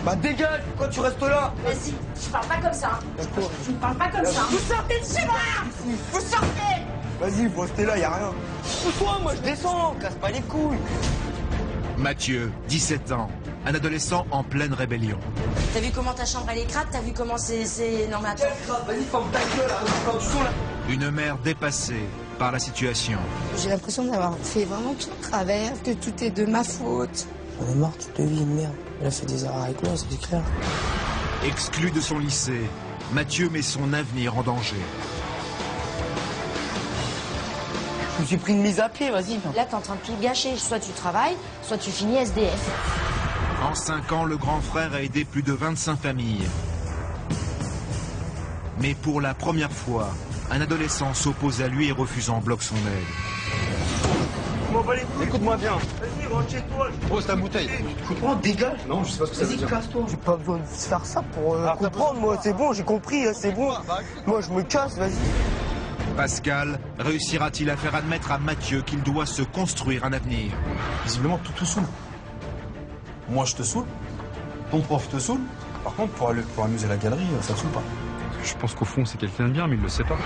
Bah dégage, pourquoi tu restes là? Vas-y, tu parles pas comme ça. Tu ne parles pas comme ça. Vous sortez de chez moi. Vous sortez. Vas-y, vous restez là, y a rien. Pousse-toi, moi je descends, casse pas les couilles. Mathieu, 17 ans, un adolescent en pleine rébellion. T'as vu comment ta chambre elle est crade? T'as vu comment c'est... Non mais attends. Vas-y, ferme ta gueule, arrête de faire du son là. Une mère dépassée par la situation. J'ai l'impression d'avoir fait vraiment tout de travers, que tout est de ma faute. On est mort toute de vie, une merde. Elle a fait des erreurs avec moi, c'est clair. Exclu de son lycée, Mathieu met son avenir en danger. Je me suis pris une mise à pied, vas-y. Là t'es en train de tout gâcher. Soit tu travailles, soit tu finis SDF. En 5 ans, le grand frère a aidé plus de 25 familles. Mais pour la première fois, un adolescent s'oppose à lui et refuse en bloc son aide. Écoute-moi bien. Vas-y, rentre chez toi. Pose ta bouteille. Tu comprends, dégage. Non, je sais pas ce que ça veut Vas-y, dire. casse-toi. J'ai pas besoin de faire ça pour comprendre, moi. C'est bon, j'ai compris, c'est bon. Moi, je me casse, vas-y. Pascal réussira-t-il à faire admettre à Mathieu qu'il doit se construire un avenir? Visiblement, tout te saoule. Moi, je te saoule. Ton prof te saoule. Par contre, pour amuser la galerie, ça te saoule pas. Je pense qu'au fond, c'est quelqu'un de bien, mais il le sait pas.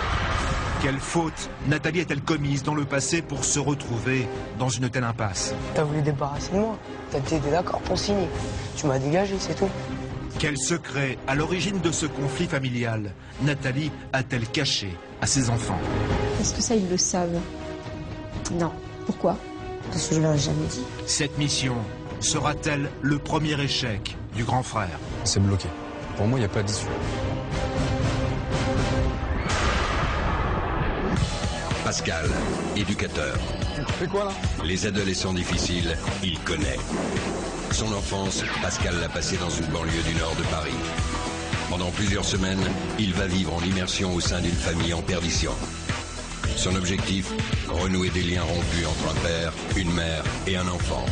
Quelle faute Nathalie a-t-elle commise dans le passé pour se retrouver dans une telle impasse? T'as voulu débarrasser de moi. T'as été d'accord pour signer. Tu m'as dégagé, c'est tout. Quel secret à l'origine de ce conflit familial Nathalie a-t-elle caché à ses enfants? Est-ce que ça, ils le savent? Non. Pourquoi? Parce que je leur ai jamais dit. Cette mission sera-t-elle le premier échec du grand frère? C'est bloqué. Pour moi, il n'y a pas d'issue. Pascal, éducateur. Tu fais quoi là? Les adolescents difficiles, il connaît. Son enfance, Pascal l'a passée dans une banlieue du nord de Paris. Pendant plusieurs semaines, il va vivre en immersion au sein d'une famille en perdition. Son objectif, renouer des liens rompus entre un père, une mère et un enfant.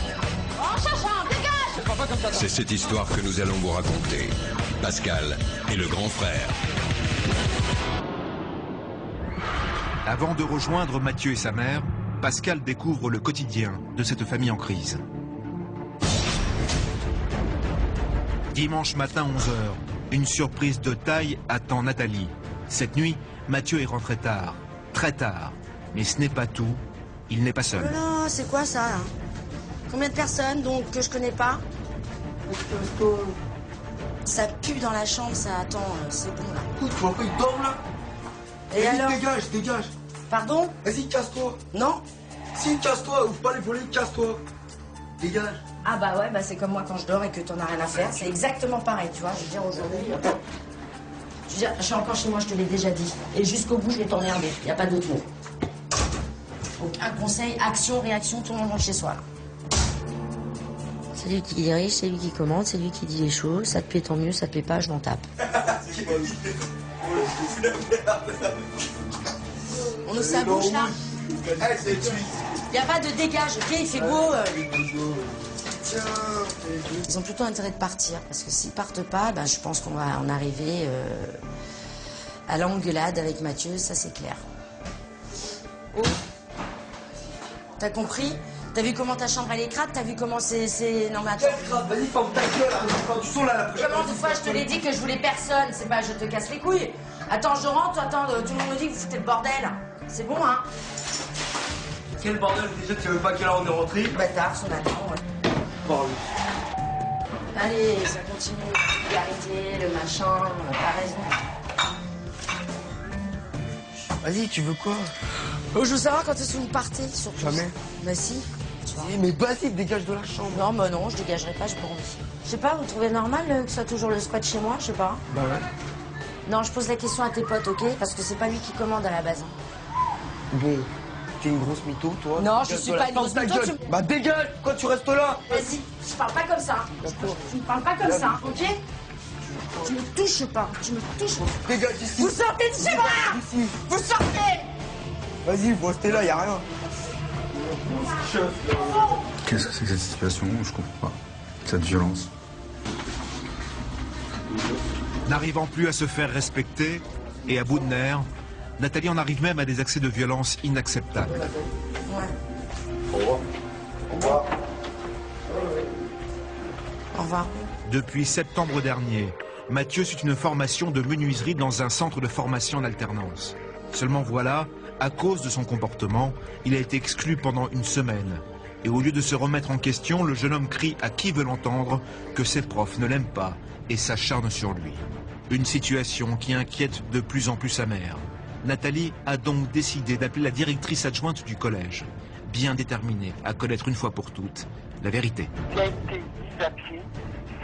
C'est cette histoire que nous allons vous raconter. Pascal et le grand frère. Avant de rejoindre Mathieu et sa mère, Pascal découvre le quotidien de cette famille en crise. Dimanche matin 11h, une surprise de taille attend Nathalie. Cette nuit, Mathieu est rentré tard, très tard. Mais ce n'est pas tout, il n'est pas seul. Oh là, c'est quoi ça là? Combien de personnes donc que je connais pas? Ça pue dans la chambre, ça attend, c'est bon là. Écoute, tu vois pas, il dort là. Et Vas-y, alors? dégage. Pardon? Vas-y, casse-toi. Non? Si, casse-toi, ouvre pas les volets, casse-toi. Dégage. Ah bah ouais, bah c'est comme moi quand je dors et que t'en as rien à faire. C'est exactement pareil, tu vois. Je veux dire, aujourd'hui... Je veux dire, je suis encore chez moi, je te l'ai déjà dit. Et jusqu'au bout, je vais t'emmerder. Y a pas d'autre mot. Donc, un conseil, action, réaction, tout le monde rentre chez soi. C'est lui qui dirige, c'est lui qui commande, c'est lui qui dit les choses. Ça te plaît, tant mieux, ça te plaît pas, je m'en tape. On ouvre sa bouche, là. Y a pas de dégage, ok? Il fait beau. Ils ont plutôt intérêt de partir, parce que s'ils partent pas, ben, je pense qu'on va en arriver à l'engueulade avec Mathieu, ça c'est clair. Oh. T'as compris? T'as vu comment ta chambre elle est crade? T'as vu comment c'est... Non mais attends. Vas-y, ferme ta gueule, arrête de faire du son là. Comment de fois je te l'ai dit que je voulais personne? C'est pas je te casse les couilles. Attends, je rentre, attends, tout le monde me dit que vous foutez le bordel. C'est bon, hein? Quel bordel, déjà tu savais pas à quelle heure on est rentré? Bâtard, son attend, ouais. Parle. Allez, ça continue, l'arrêter, le machin, t'as raison. Vas-y, tu veux quoi? Oh, je veux savoir quand est-ce que vous partez, surtout. Jamais. Bah si. Tu vois. Mais vas-y, dégage de la chambre. Non, bah non, je dégagerai pas, j'ai pas envie. Je sais pas, vous trouvez normal que ce soit toujours le squat chez moi? Je sais pas. Bah ouais. Non, je pose la question à tes potes, ok? Parce que c'est pas lui qui commande à la base. Bon, t'es une grosse mytho, toi. Non, je suis pas une grosse mytho, tu... Bah dégage, pourquoi tu restes là? Vas-y, je parle pas comme ça. Tu me parles pas comme ça, ok? Tu me touches pas, tu me touches pas. Dégage ici. Vous sortez de chez moi! Ici. Vous sortez! Vas-y, vous restez là, y a rien. Qu'est-ce que c'est que cette situation? Je comprends pas. Cette violence. N'arrivant plus à se faire respecter et à bout de nerfs, Nathalie en arrive même à des accès de violence inacceptables. Ouais. Au revoir. Au revoir. Au revoir. Depuis septembre dernier, Mathieu suit une formation de menuiserie dans un centre de formation en alternance. Seulement voilà, à cause de son comportement, il a été exclu pendant une semaine. Et au lieu de se remettre en question, le jeune homme crie à qui veut l'entendre que ses profs ne l'aiment pas et s'acharnent sur lui. Une situation qui inquiète de plus en plus sa mère. Nathalie a donc décidé d'appeler la directrice adjointe du collège, bien déterminée à connaître une fois pour toutes la vérité. Il a été mis à pied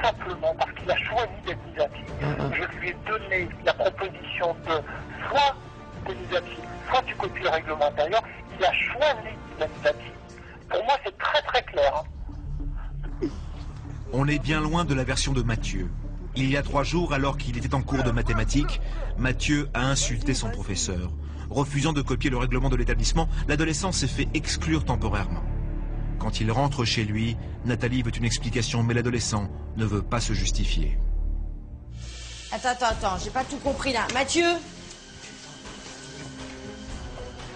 simplement parce qu'il a choisi d'être mis à pied. Je lui ai donné la proposition de soit tu es mis à pied, soit tu copies le règlement intérieur. Il a choisi d'être mis à pied. Pour moi, c'est très très clair. On est bien loin de la version de Mathieu. Il y a 3 jours, alors qu'il était en cours de mathématiques, Mathieu a insulté son professeur. Refusant de copier le règlement de l'établissement, l'adolescent s'est fait exclure temporairement. Quand il rentre chez lui, Nathalie veut une explication, mais l'adolescent ne veut pas se justifier. Attends, j'ai pas tout compris là. Mathieu?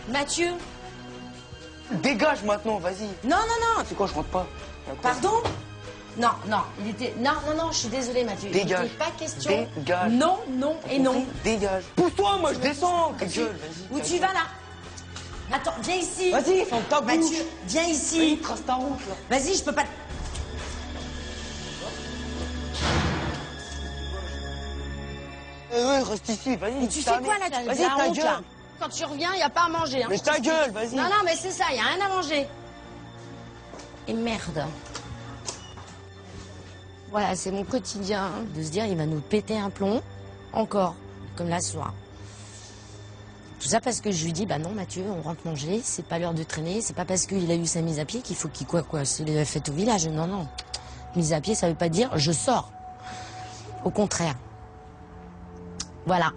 Mathieu? Dégage maintenant, vas-y. Non. C'est quoi, je rentre pas. Pardon? Non, il était... Non, je suis désolée, Mathieu. Dégage. Il n'était pas question... Dégage. Non et non. Dégage. Pousse-toi, moi, je descends. Ta gueule, vas-y. Où tu vas, là? Attends, viens ici. Vas-y, ferme ta bouche. Mathieu, viens ici. Oui, trace ta route, là. Vas-y, je peux pas... Ouais, reste ici, vas-y. Mais tu sais quoi, là? Tu Vas-y, la ta honte, gueule. là. Quand tu reviens, il n'y a pas à manger. Hein, mais ta gueule, vas-y. Non, mais c'est ça, il n'y a rien à manger. Et merde. Voilà, c'est mon quotidien, hein, de se dire, il va nous péter un plomb, encore, comme là ce soir. Tout ça parce que je lui dis, bah non Mathieu, on rentre manger, c'est pas l'heure de traîner, c'est pas parce qu'il a eu sa mise à pied qu'il faut qu'il quoi, c'est la fête au village, non. Mise à pied, ça veut pas dire je sors. Au contraire. Voilà.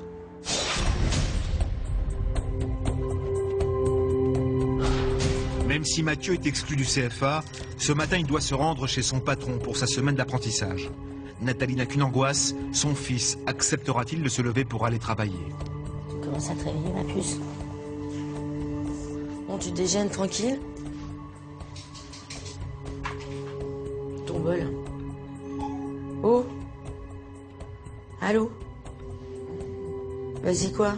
Même si Mathieu est exclu du CFA, ce matin il doit se rendre chez son patron pour sa semaine d'apprentissage. Nathalie n'a qu'une angoisse, son fils acceptera-t-il de se lever pour aller travailler? Commence à te réveiller, ma puce. Bon, tu déjeunes tranquille? Ton bol. Oh? Allô? Vas-y, quoi?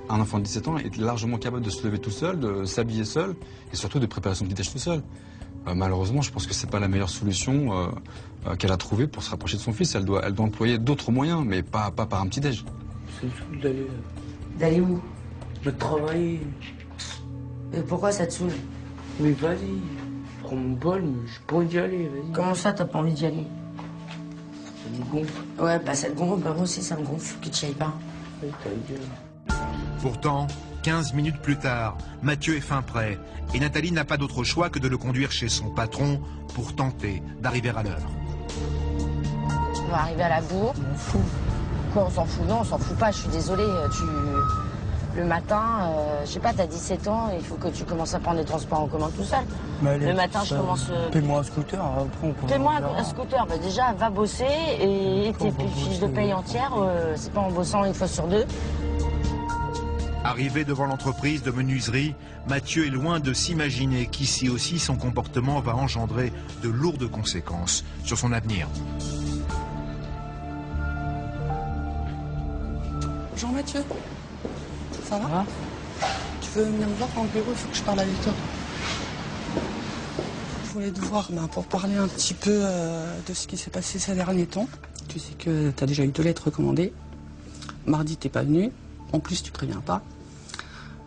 Un enfant de 17 ans est largement capable de se lever tout seul, de s'habiller seul, et surtout de préparer son petit-déj tout seul. Malheureusement, je pense que c'est pas la meilleure solution qu'elle a trouvée pour se rapprocher de son fils. Elle doit employer d'autres moyens, mais pas par un petit-déj. C'est le saoul d'aller... D'aller où? De travailler. Et pourquoi ça te saoule? Mais vas-y, prends mon bol, mais j'ai pas envie d'y aller, vas-y. Comment ça, t'as pas envie d'y aller? Ça me gonfle. Ouais, bah ça te gonfle, bah moi aussi ça me gonfle, que tu y ailles pas. Ouais, ta gueule. Pourtant, 15 minutes plus tard, Mathieu est fin prêt et Nathalie n'a pas d'autre choix que de le conduire chez son patron pour tenter d'arriver à l'heure. On va arriver à la bourre. On s'en fout. Quoi, on s'en fout? Non, on s'en fout pas, je suis désolée. Le matin, je sais pas, t'as 17 ans, il faut que tu commences à prendre les transports en commun tout seul. Allez, Le matin, je commence... Paie-moi un scooter, après on peut... Paie-moi un scooter. Bah déjà, va bosser et tes fiches de paye entières, c'est pas en bossant une fois sur deux. Arrivé devant l'entreprise de menuiserie, Mathieu est loin de s'imaginer qu'ici aussi son comportement va engendrer de lourdes conséquences sur son avenir. Jean-Mathieu, ça va? Tu veux venir me voir en bureau? Il faut que je parle avec toi. Je voulais te voir pour parler un petit peu de ce qui s'est passé ces derniers temps. Tu sais que tu as déjà eu 2 lettres recommandées. Mardi, t'es pas venu. En plus, tu préviens pas.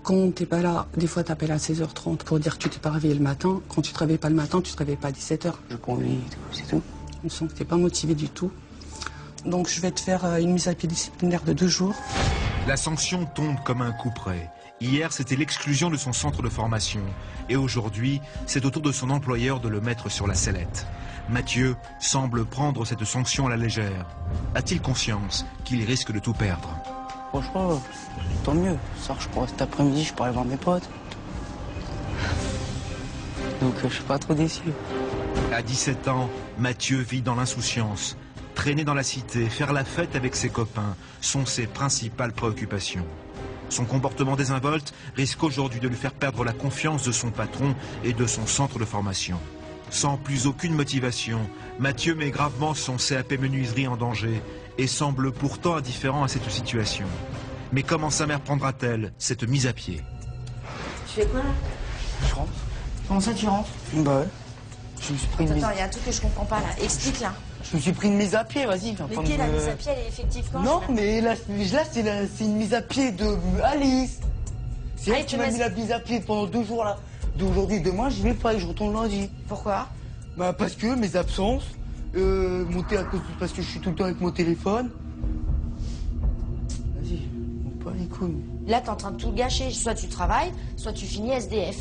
Quand t'es pas là, des fois t'appelles à 16h30 pour dire que tu t'es pas réveillé le matin. Quand tu te réveilles pas le matin, tu te réveilles pas à 17h. J'ai pas envie, c'est tout. On sent que t'es pas motivé du tout. Donc je vais te faire une mise à pied disciplinaire de 2 jours. La sanction tombe comme un coup près. Hier, c'était l'exclusion de son centre de formation. Et aujourd'hui, c'est au tour de son employeur de le mettre sur la sellette. Mathieu semble prendre cette sanction à la légère. A-t-il conscience qu'il risque de tout perdre? Franchement, tant mieux. Cet après-midi, je pourrais voir mes potes. Donc je suis pas trop déçu. À 17 ans, Mathieu vit dans l'insouciance. Traîner dans la cité, faire la fête avec ses copains sont ses principales préoccupations. Son comportement désinvolte risque aujourd'hui de lui faire perdre la confiance de son patron et de son centre de formation. Sans plus aucune motivation, Mathieu met gravement son CAP menuiserie en danger et semble pourtant indifférent à cette situation. Mais comment sa mère prendra-t-elle cette mise à pied? Tu fais quoi là? Je rentre. Comment ça tu rentres? Bah ouais. Je me suis pris une mise... Attends, il y a un truc que je comprends pas là. Explique là. Je me suis pris une mise à pied, vas-y. Mais qui est la mise à pied? Elle est effective quand? Non, mais là c'est une mise à pied de Alice. C'est elle qui m'a mis la mise à pied pendant 2 jours là. D'aujourd'hui, demain, j'y vais pas et je retourne lundi. Pourquoi? Bah parce que mes absences, parce que je suis tout le temps avec mon téléphone. Vas-y, on pas les couilles. Là, t'es en train de tout gâcher. Soit tu travailles, soit tu finis SDF.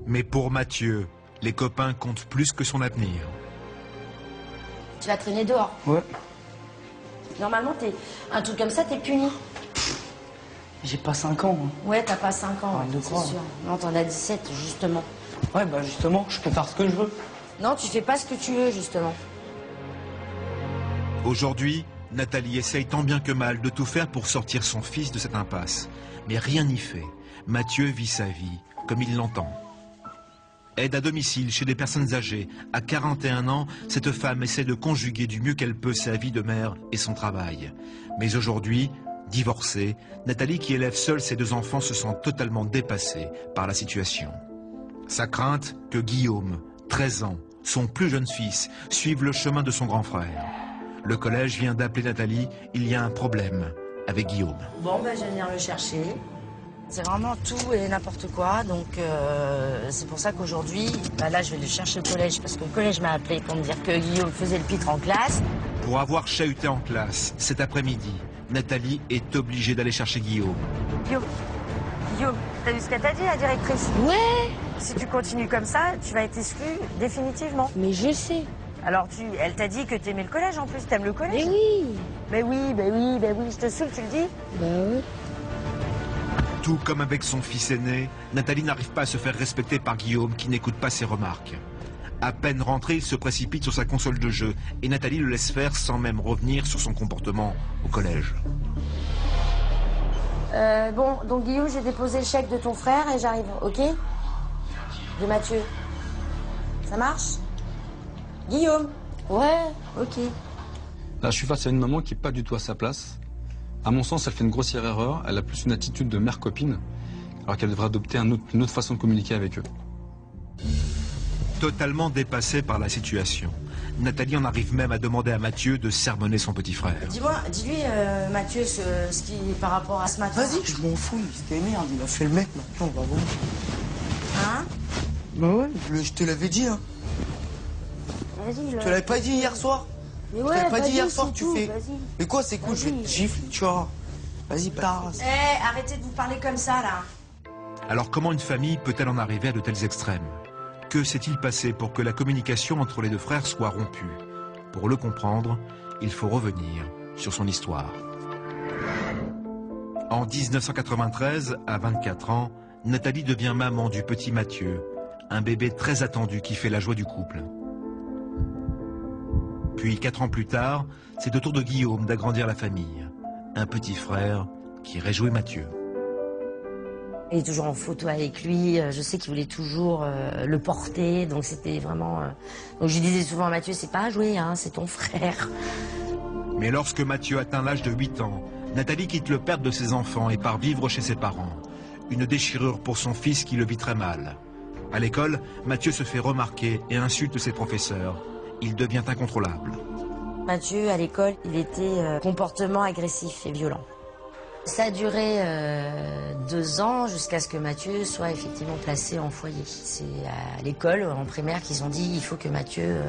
Mais pour Mathieu, les copains comptent plus que son avenir. Tu vas traîner dehors. Ouais. Normalement, un truc comme ça, t'es puni. J'ai pas 5 ans. Hein. Ouais, t'as pas 5 ans, Ouais, c'est sûr. Non, t'en as 17, justement. Ouais, bah justement, je peux faire ce que je veux. Non, tu fais pas ce que tu veux, justement. Aujourd'hui, Nathalie essaye tant bien que mal de tout faire pour sortir son fils de cette impasse. Mais rien n'y fait. Mathieu vit sa vie comme il l'entend. Aide à domicile chez des personnes âgées. À 41 ans, cette femme essaie de conjuguer du mieux qu'elle peut sa vie de mère et son travail. Mais aujourd'hui, divorcée, Nathalie, qui élève seule ses 2 enfants, se sent totalement dépassée par la situation. Sa crainte que Guillaume, 13 ans, son plus jeune fils, suive le chemin de son grand frère. Le collège vient d'appeler Nathalie, il y a un problème avec Guillaume. Bon, ben, je vais venir le chercher. C'est vraiment tout et n'importe quoi, donc c'est pour ça qu'aujourd'hui, là je vais le chercher au collège, parce que le collège m'a appelé pour me dire que Guillaume faisait le pitre en classe. Pour avoir chahuté en classe, cet après-midi, Nathalie est obligée d'aller chercher Guillaume. Guillaume, t'as vu ce qu'elle t'a dit, la directrice? Ouais. Si tu continues comme ça, tu vas être exclu définitivement. Mais je sais. Alors elle t'a dit que t'aimais le collège en plus, t'aimes le collège? Mais oui. Mais oui, je te saoule, tu le dis? Bah oui. Tout comme avec son fils aîné, Nathalie n'arrive pas à se faire respecter par Guillaume qui n'écoute pas ses remarques. À peine rentré, il se précipite sur sa console de jeu et Nathalie le laisse faire sans même revenir sur son comportement au collège. Bon, donc Guillaume, j'ai déposé le chèque de ton frère et j'arrive, ok? De Mathieu. Ça marche? Guillaume? Ouais, ok. Là, je suis face à une maman qui n'est pas du tout à sa place. À mon sens, elle fait une grossière erreur. Elle a plus une attitude de mère copine, alors qu'elle devrait adopter une autre façon de communiquer avec eux. Totalement dépassée par la situation, Nathalie en arrive même à demander à Mathieu de sermonner son petit frère. Dis-lui, Mathieu, ce qui est par rapport à ce matin. Vas-y, je m'en fous, c'était merde, il a fait le mec, maintenant on va voir. Hein? Bah ouais, je te l'avais dit, hein. Vas-y, je te l'avais pas dit hier soir? Mais je ouais, t'avais pas dit hier soir, tout, tu fais. vas-y. Mais quoi, c'est cool, je vais te gifler, tu vois. Vas-y, pars. Arrêtez de vous parler comme ça, là. Alors comment une famille peut-elle en arriver à de tels extrêmes? Que s'est-il passé pour que la communication entre les 2 frères soit rompue? Pour le comprendre, il faut revenir sur son histoire. En 1993, à 24 ans, Nathalie devient maman du petit Mathieu, un bébé très attendu qui fait la joie du couple. Puis 4 ans plus tard, c'est au tour de Guillaume d'agrandir la famille. Un petit frère qui réjouit Mathieu. Il est toujours en photo avec lui, je sais qu'il voulait toujours le porter, donc c'était vraiment... Donc je disais souvent à Mathieu, c'est pas à jouer, hein, c'est ton frère. Mais lorsque Mathieu atteint l'âge de 8 ans, Nathalie quitte le père de ses enfants et part vivre chez ses parents. Une déchirure pour son fils qui le vit très mal. À l'école, Mathieu se fait remarquer et insulte ses professeurs. Il devient incontrôlable. Mathieu, à l'école, il était comportement agressif et violent. Ça a duré 2 ans jusqu'à ce que Mathieu soit effectivement placé en foyer. C'est à l'école, en primaire, qu'ils ont dit il faut que Mathieu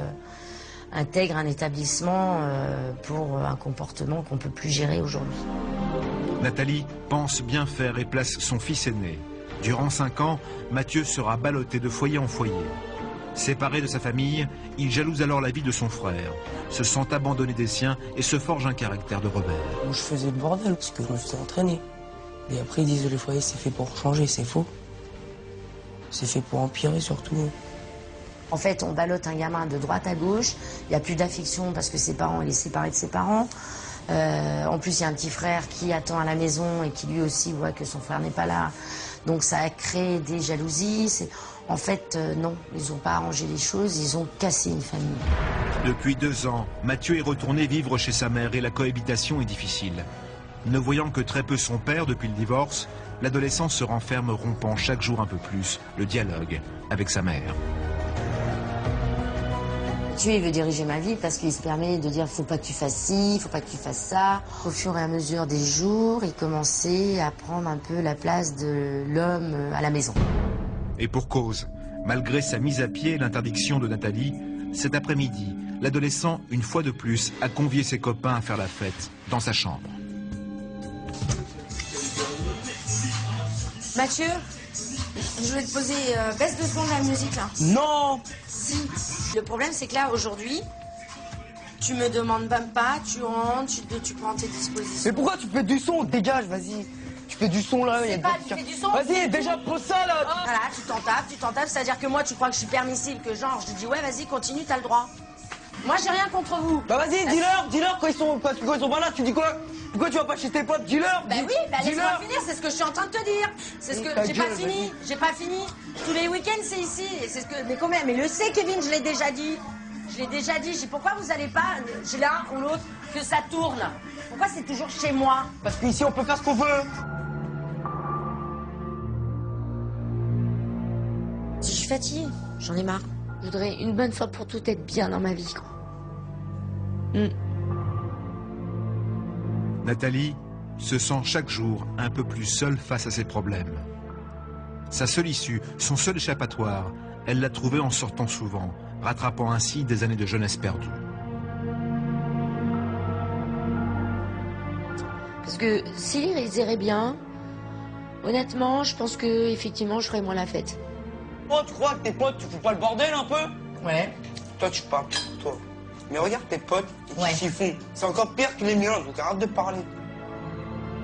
intègre un établissement pour un comportement qu'on ne peut plus gérer aujourd'hui. Nathalie pense bien faire et place son fils aîné. Durant 5 ans, Mathieu sera ballotté de foyer en foyer. Séparé de sa famille, il jalouse alors la vie de son frère, se sent abandonné des siens et se forge un caractère de rebelle. Moi, je faisais le bordel parce que je me suis entraîné. Et après, ils disent le foyer, c'est fait pour changer, c'est faux. C'est fait pour empirer surtout. En fait, on ballotte un gamin de droite à gauche, il n'y a plus d'affection parce que ses parents, il est séparé de ses parents. En plus, il y a un petit frère qui attend à la maison et qui lui aussi voit que son frère n'est pas là. Donc ça a créé des jalousies. En fait, non, ils n'ont pas arrangé les choses, ils ont cassé une famille. Depuis 2 ans, Mathieu est retourné vivre chez sa mère et la cohabitation est difficile. Ne voyant que très peu son père depuis le divorce, l'adolescent se renferme, rompant chaque jour un peu plus le dialogue avec sa mère. Mathieu, il veut diriger ma vie parce qu'il se permet de dire faut pas que tu fasses ci, faut pas que tu fasses ça. Au fur et à mesure des jours, il commençait à prendre un peu la place de l'homme à la maison. Et pour cause, malgré sa mise à pied et l'interdiction de Nathalie, cet après-midi, l'adolescent, une fois de plus, a convié ses copains à faire la fête dans sa chambre. Mathieu, je voulais te poser, baisse de son de la musique là. Non. Si. Le problème c'est que là aujourd'hui, tu me demandes même pas, tu rentres, tu prends tes dispositions. Mais pourquoi tu fais du son? Dégage, vas-y. Tu fais du son là. C'est pas, tu fais du son. Vas-y, déjà pose ça là. Voilà, tu t'en tapes, c'est-à-dire que moi tu crois que je suis permissible, que genre je te dis ouais vas-y continue, t'as le droit. Moi j'ai rien contre vous. Bah vas-y, dis-leur quand ils sont pas là, tu dis quoi? Pourquoi tu vas pas chez tes potes? Dis-leur. Bah oui, bah laisse-moi finir, c'est ce que je suis en train de te dire. C'est ce que j'ai pas fini. Tous les week-ends c'est ici. Et c'est ce que. Mais quand même, mais le sait Kevin, je l'ai déjà dit. Je dis pourquoi vous allez pas chez l'un ou l'autre que ça tourne? Pourquoi c'est toujours chez moi? Parce qu'ici on peut faire ce qu'on veut. Je suis fatiguée, j'en ai marre. Je voudrais une bonne fois pour toutes être bien dans ma vie, quoi. Nathalie se sent chaque jour un peu plus seule face à ses problèmes. Sa seule issue, son seul échappatoire, elle l'a trouvé en sortant souvent, rattrapant ainsi des années de jeunesse perdues. Parce que s'ils iraient bien, honnêtement, je pense que effectivement, je ferais moins la fête. Oh, tu crois que tes potes, tu fous pas le bordel un peu? Ouais. Toi, tu parles, toi. Mais regarde tes potes, ils s'y font. C'est encore pire que les miens, donc arrête de parler.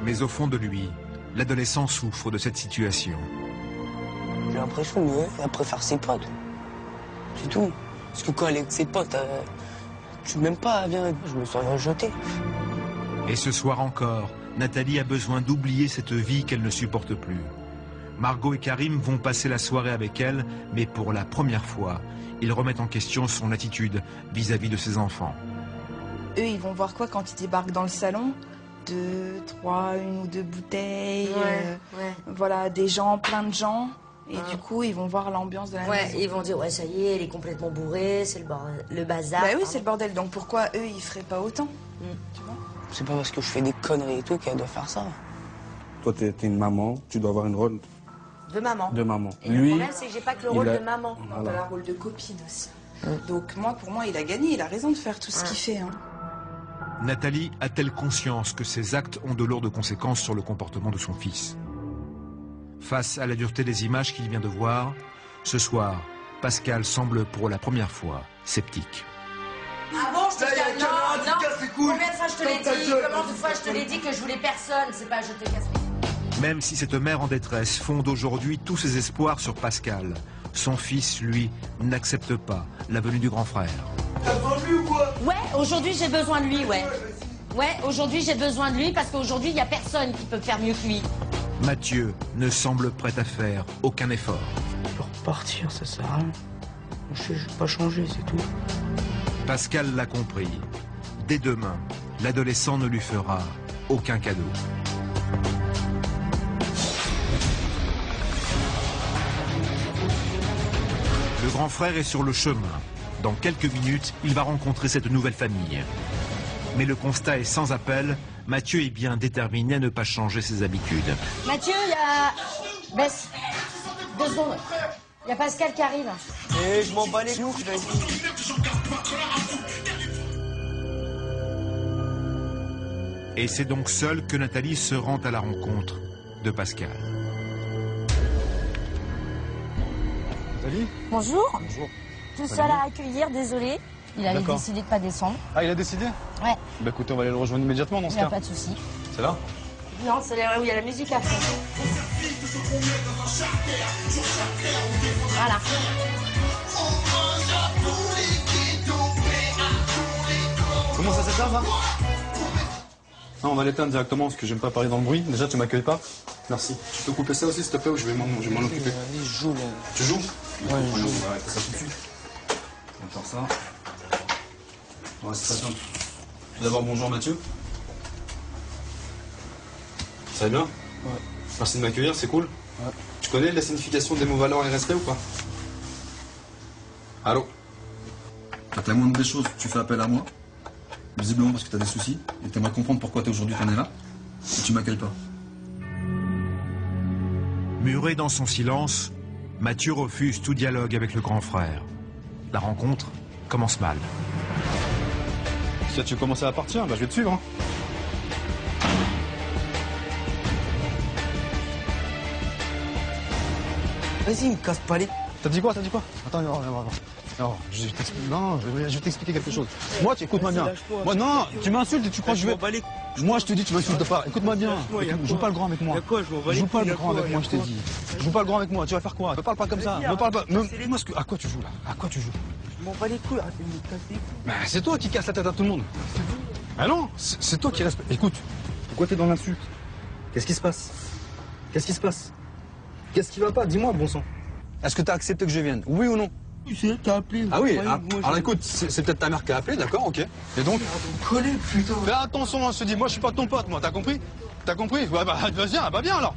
Mais au fond de lui, l'adolescent souffre de cette situation. J'ai l'impression qu'elle préfère ses potes. C'est tout. Parce que quand elle est avec ses potes, tu m'aimes pas, viens, je me serais rejeté. Et ce soir encore, Nathalie a besoin d'oublier cette vie qu'elle ne supporte plus. Margot et Karim vont passer la soirée avec elle, mais pour la première fois, ils remettent en question son attitude vis-à-vis de ses enfants. Eux, ils vont voir quoi quand ils débarquent dans le salon? 2, 3, 1 ou 2 bouteilles, voilà, des gens, plein de gens. Et du coup, ils vont voir l'ambiance de la maison. Ils vont dire, ouais, ça y est, elle est complètement bourrée, c'est le bazar. Bah oui, c'est le bordel. Donc pourquoi eux, ils feraient pas autant? Tu vois? C'est pas parce que je fais des conneries et tout qu'elle doit faire ça. Toi, t'es une maman, tu dois avoir une rôle de maman. De maman. Et le problème, c'est que j'ai pas que le rôle de maman. On a le rôle de copine aussi. Donc pour moi, il a gagné, il a raison de faire tout ce qu'il fait. Hein. Nathalie a-t-elle conscience que ses actes ont de lourdes conséquences sur le comportement de son fils? Face à la dureté des images qu'il vient de voir, ce soir, Pascal semble pour la première fois sceptique. Ah bon, je te dis, non. Combien de fois je te l'ai dit? Combien de fois je te l'ai dit que je voulais personne? C'est pas je te casse les... Même si cette mère en détresse fonde aujourd'hui tous ses espoirs sur Pascal, son fils, lui, n'accepte pas la venue du grand frère. T'as besoin de lui ou quoi? Ouais, aujourd'hui j'ai besoin de lui, ouais. Ouais, aujourd'hui j'ai besoin de lui parce qu'aujourd'hui il n'y a personne qui peut faire mieux que lui. Mathieu ne semble prêt à faire aucun effort. Je peux repartir, ça sert à rien. Je vais pas changer, c'est tout. Pascal l'a compris. Dès demain, l'adolescent ne lui fera aucun cadeau. Le grand frère est sur le chemin. Dans quelques minutes, il va rencontrer cette nouvelle famille. Mais le constat est sans appel. Mathieu est bien déterminé à ne pas changer ses habitudes. Mathieu, il y a... Baisse. 2 secondes. Il y a Pascal qui arrive. Eh, je m'en bats les couilles, vas-y. Et c'est donc seule que Nathalie se rend à la rencontre de Pascal. Salut. Bonjour. Bonjour. Tout seul à accueillir, désolé. Il avait décidé de pas descendre. Ah, il a décidé? Ouais. Bah écoutez, on va aller le rejoindre immédiatement dans ce cas. Il n'y a pas de souci. C'est là? Non, c'est là où il y a la musique après. Voilà. Comment ça s'éteint, ça? Non, on va l'éteindre directement parce que j'aime pas parler dans le bruit. Déjà, tu m'accueilles pas. Merci. Tu peux couper ça aussi, s'il te plaît, ou je vais m'en occuper. Allez, je joue là. Tu joues? Ouais, je joue. On va arrêter ça tout de suite. On va faire ça. Ouais, c'est très simple. Tout d'abord, bonjour Mathieu. Ça va bien? Ouais. Merci de m'accueillir, c'est cool. Ouais. Tu connais la signification des mots valeur et respect ou pas? Allô? Quand la moindre des choses, tu fais appel à moi. Visiblement parce que tu as des soucis et que tu aimerais comprendre pourquoi aujourd'hui t'en es là. Et tu m'appelles pas. Muré dans son silence, Mathieu refuse tout dialogue avec le grand frère. La rencontre commence mal. Si tu veux commencer à partir, bah je vais te suivre. Hein. Vas-y, me casse pas les... T'as dit quoi? Attends, non, je vais t'expliquer quelque chose. Moi, écoute-moi bien. Moi, non, tu m'insultes et tu crois que je vais... Moi, je te dis, tu m'insultes pas. Écoute-moi bien. Joue pas le grand avec moi. Joue pas le grand avec moi, je t'ai dit. Joue pas le grand avec moi. Tu vas faire quoi? Me parle pas comme ça. Me parle pas. Dis-moi ce que... À quoi tu joues là? À quoi tu joues? Je m'en bats les couilles, arrête de me casser les couilles. Bah, c'est toi qui casse la tête à tout le monde. Ah non, c'est toi qui respecte. Écoute, pourquoi t'es dans l'insulte? Qu'est-ce qui se passe? Qu'est-ce qui se passe? Qu'est-ce qui va pas? Dis-moi, bon sang. Est-ce que t'as accepté que je vienne? Oui ou non? Tu sais, t'as appelé. Ah oui, alors écoute, c'est peut-être ta mère qui a appelé, d'accord, ok. Et donc? Collé, putain. Fais attention, hein, je te dis, moi je suis pas ton pote, moi, t'as compris? T'as compris? Ouais, bah vas-y, bah viens alors.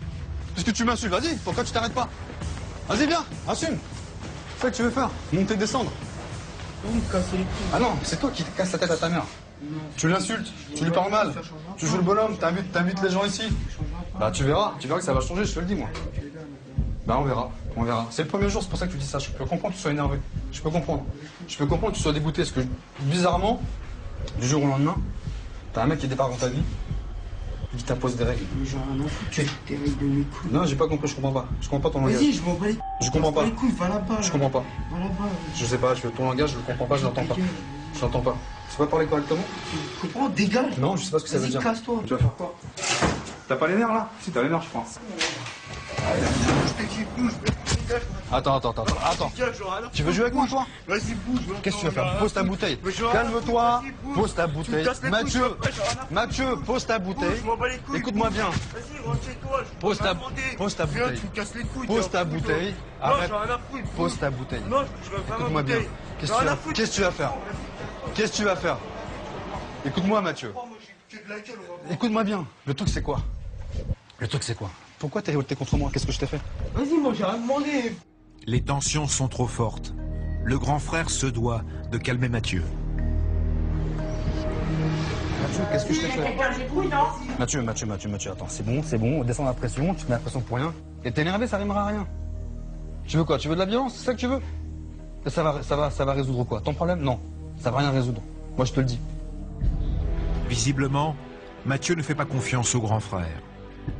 Puisque tu m'insultes, vas-y, pourquoi tu t'arrêtes pas? Vas-y, viens, assume. C'est ça que tu veux faire, monter, descendre. Me casser les couilles. Ah non, c'est toi qui te casses la tête à ta mère. Tu l'insultes, tu lui parles mal, tu joues le bonhomme, t'invites les gens ici. Bah tu verras que ça va changer, je te le dis moi. Bah on verra. C'est le premier jour, c'est pour ça que tu dis ça. Je peux comprendre que tu sois énervé. Je peux comprendre que tu sois dégoûté, parce que bizarrement, du jour au lendemain, t'as un mec qui débarque dans ta vie, qui t'impose des règles. Mais genre un enfant, tu as tes règles de mes couilles. Non, j'ai pas compris, je comprends pas. Je comprends pas ton langage. Vas-y, je m'en bats les couilles. Je comprends pas. Les couilles, va là-bas. Je comprends pas. Va là-bas. Je sais pas, ton langage, je le comprends pas, je l'entends pas. Je l'entends pas. Tu sais pas parler correctement? Tu comprends? Dégage. Non, je sais pas ce que ça veut dire. Vas-y, casse-toi. Tu vas faire quoi? T'as pas les nerfs là? Si, t'as les nerfs, je pense. Attends. Tu veux jouer avec moi, toi? Vas-y, bouge. Qu'est-ce que tu vas faire? Pose ta bouteille. Calme-toi. Pose ta bouteille. Mathieu, pose ta bouteille. Écoute-moi bien. Vas-y, rentre chez toi. Pose ta bouteille. Tu me casses les couilles. Pose ta bouteille. Arrête. Pose ta bouteille. Non, je vais faire ma Écoute-moi bien. bouteille. Qu'est-ce que tu vas faire? Qu'est-ce que tu vas faire? Écoute-moi, Mathieu. Écoute-moi bien. Le truc, c'est quoi? Pourquoi t'es révolté contre moi? Qu'est-ce que je t'ai fait? Vas-y, moi, j'ai rien demandé. Les tensions sont trop fortes. Le grand frère se doit de calmer Mathieu. Mathieu, qu'est-ce que je t'ai fait? Mathieu, attends, c'est bon, descends la pression, tu te mets la pression pour rien. Et t'es énervé, ça rimera à rien. Tu veux quoi? Tu veux de la violence? C'est ça que tu veux? Et ça va résoudre quoi? Ton problème? Non, ça va rien résoudre. Moi, je te le dis. Visiblement, Mathieu ne fait pas confiance au grand frère.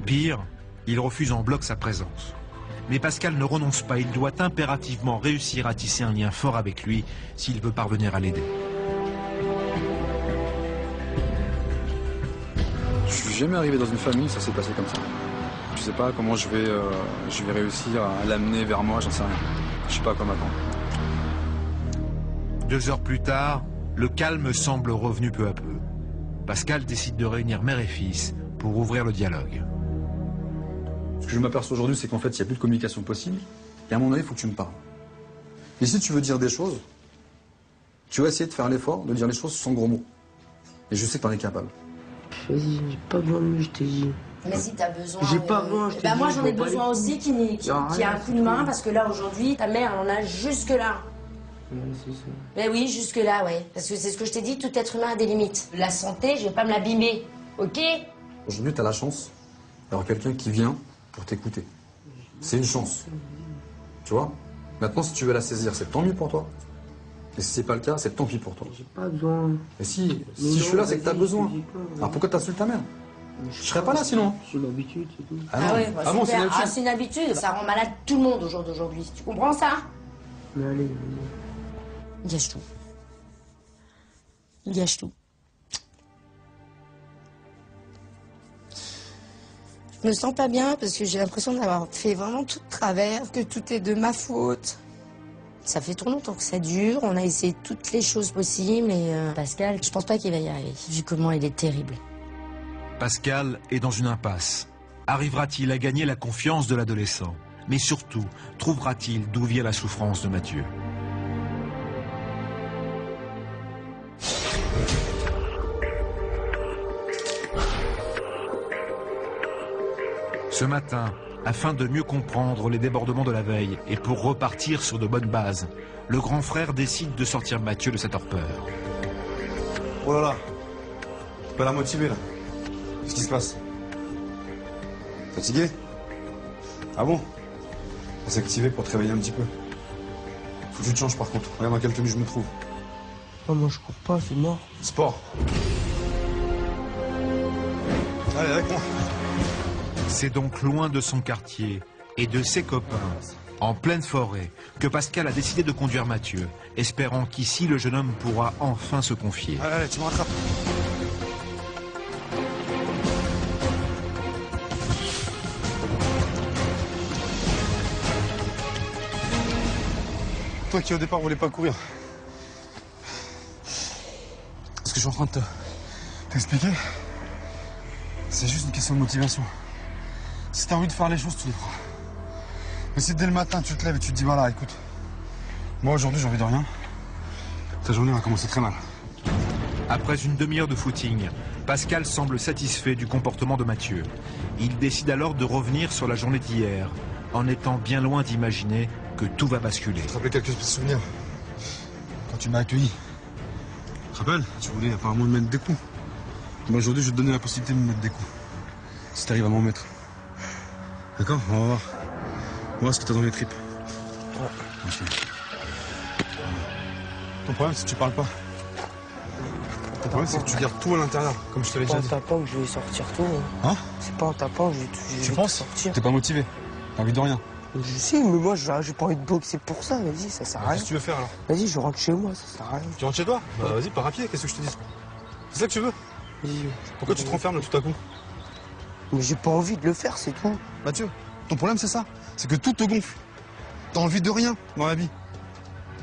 Pire, il refuse en bloc sa présence. Mais Pascal ne renonce pas, il doit impérativement réussir à tisser un lien fort avec lui s'il veut parvenir à l'aider. Je suis jamais arrivé dans une famille, ça s'est passé comme ça. Je sais pas comment je vais réussir à l'amener vers moi, j'en sais rien. Je sais pas comment attendre. 2 heures plus tard, le calme semble revenu peu à peu. Pascal décide de réunir mère et fils pour ouvrir le dialogue. Ce que je m'aperçois aujourd'hui, c'est qu'en fait, il n'y a plus de communication possible. Et à mon avis, il faut que tu me parles. Et si tu veux dire des choses, tu vas essayer de faire l'effort de dire les choses sans gros mots. Et je sais que tu en es capable. Vas-y, j'ai pas besoin de lui, je t'ai dit. Mais si t'as besoin. J'ai pas besoin, je t'ai dit. Moi j'en ai je m'en bats besoin les aussi qui a un coup de main parce que là aujourd'hui, ta mère en a jusque-là. Ouais, c'est ça. Mais oui, jusque-là, ouais. Parce que c'est ce que je t'ai dit, tout être humain a des limites. La santé, je vais pas me l'abîmer, ok? Aujourd'hui, tu as la chance d'avoir quelqu'un qui vient pour t'écouter. C'est une chance. Tu vois? Maintenant, si tu veux la saisir, c'est tant mieux pour toi. Et si c'est pas le cas, c'est tant pis pour toi. J'ai pas besoin. Et si je suis là, c'est que tu as besoin. Alors pourquoi t'insultes ta mère? Je serais pas là sinon. C'est l'habitude, c'est tout. Ah ouais, bah, bon, c'est une habitude. c'est une habitude. Ça rend malade tout le monde au jour d'aujourd'hui. Tu comprends ça? Mais allez, Il gâche tout. Il gâche tout. Je me sens pas bien parce que j'ai l'impression d'avoir fait vraiment tout de travers, que tout est de ma faute. Ça fait trop longtemps que ça dure, on a essayé toutes les choses possibles et Pascal, je pense pas qu'il va y arriver, vu comment il est terrible. Pascal est dans une impasse. Arrivera-t-il à gagner la confiance de l'adolescent? Mais surtout, trouvera-t-il d'où vient la souffrance de Mathieu? Ce matin, afin de mieux comprendre les débordements de la veille et pour repartir sur de bonnes bases, le grand frère décide de sortir Mathieu de sa torpeur. Oh là là, t'es pas la motivée là. Qu'est-ce qui se passe? Fatigué? Ah bon? On s'est activé pour te réveiller un petit peu. Faut que tu te changes par contre. Regarde dans quelle tenue je me trouve. Oh, moi je cours pas, c'est mort. Sport. Allez, avec moi. C'est donc loin de son quartier et de ses copains, en pleine forêt, que Pascal a décidé de conduire Mathieu, espérant qu'ici le jeune homme pourra enfin se confier. Allez, allez, tu me rattrapes. Toi qui au départ voulais pas courir. Ce que je suis en train de t'expliquer, c'est juste une question de motivation. Si t'as envie de faire les choses, tu les feras. Mais si dès le matin tu te lèves et tu te dis voilà, écoute, moi aujourd'hui j'ai envie de rien, ta journée va commencer très mal. Après une demi-heure de footing, Pascal semble satisfait du comportement de Mathieu. Il décide alors de revenir sur la journée d'hier, en étant bien loin d'imaginer que tout va basculer. Je te rappelle quelques petits souvenirs. Quand tu m'as accueilli, tu te rappelles, tu voulais apparemment me mettre des coups. Moi aujourd'hui je vais te donner la possibilité de me mettre des coups. Si t'arrives à m'en mettre. D'accord? On va voir. On va voir ce que t'as dans les tripes. Ouais. Okay. Ton problème, c'est que tu parles pas. Ton problème, c'est que tu gardes tout à l'intérieur, comme je te l'ai déjà dit. C'est pas en tapant que je vais sortir tout. Hein? C'est pas en tapant que je vais Tu penses? sortir. T'es pas motivé. T'as envie de rien. Je sais, mais moi, j'ai pas envie de boxer pour ça. Vas-y, ça sert à rien. Qu'est-ce que tu veux faire alors? Vas-y, je rentre chez moi, ça sert à rien. Tu rentres chez toi? Bah vas-y, pars à pied, qu'est-ce que je te dis? C'est ça que tu veux? Vas-y. Pourquoi tu te renfermes là tout à coup? Mais j'ai pas envie de le faire, c'est tout. Mathieu, ton problème c'est ça. C'est que tout te gonfle. T'as envie de rien dans la vie.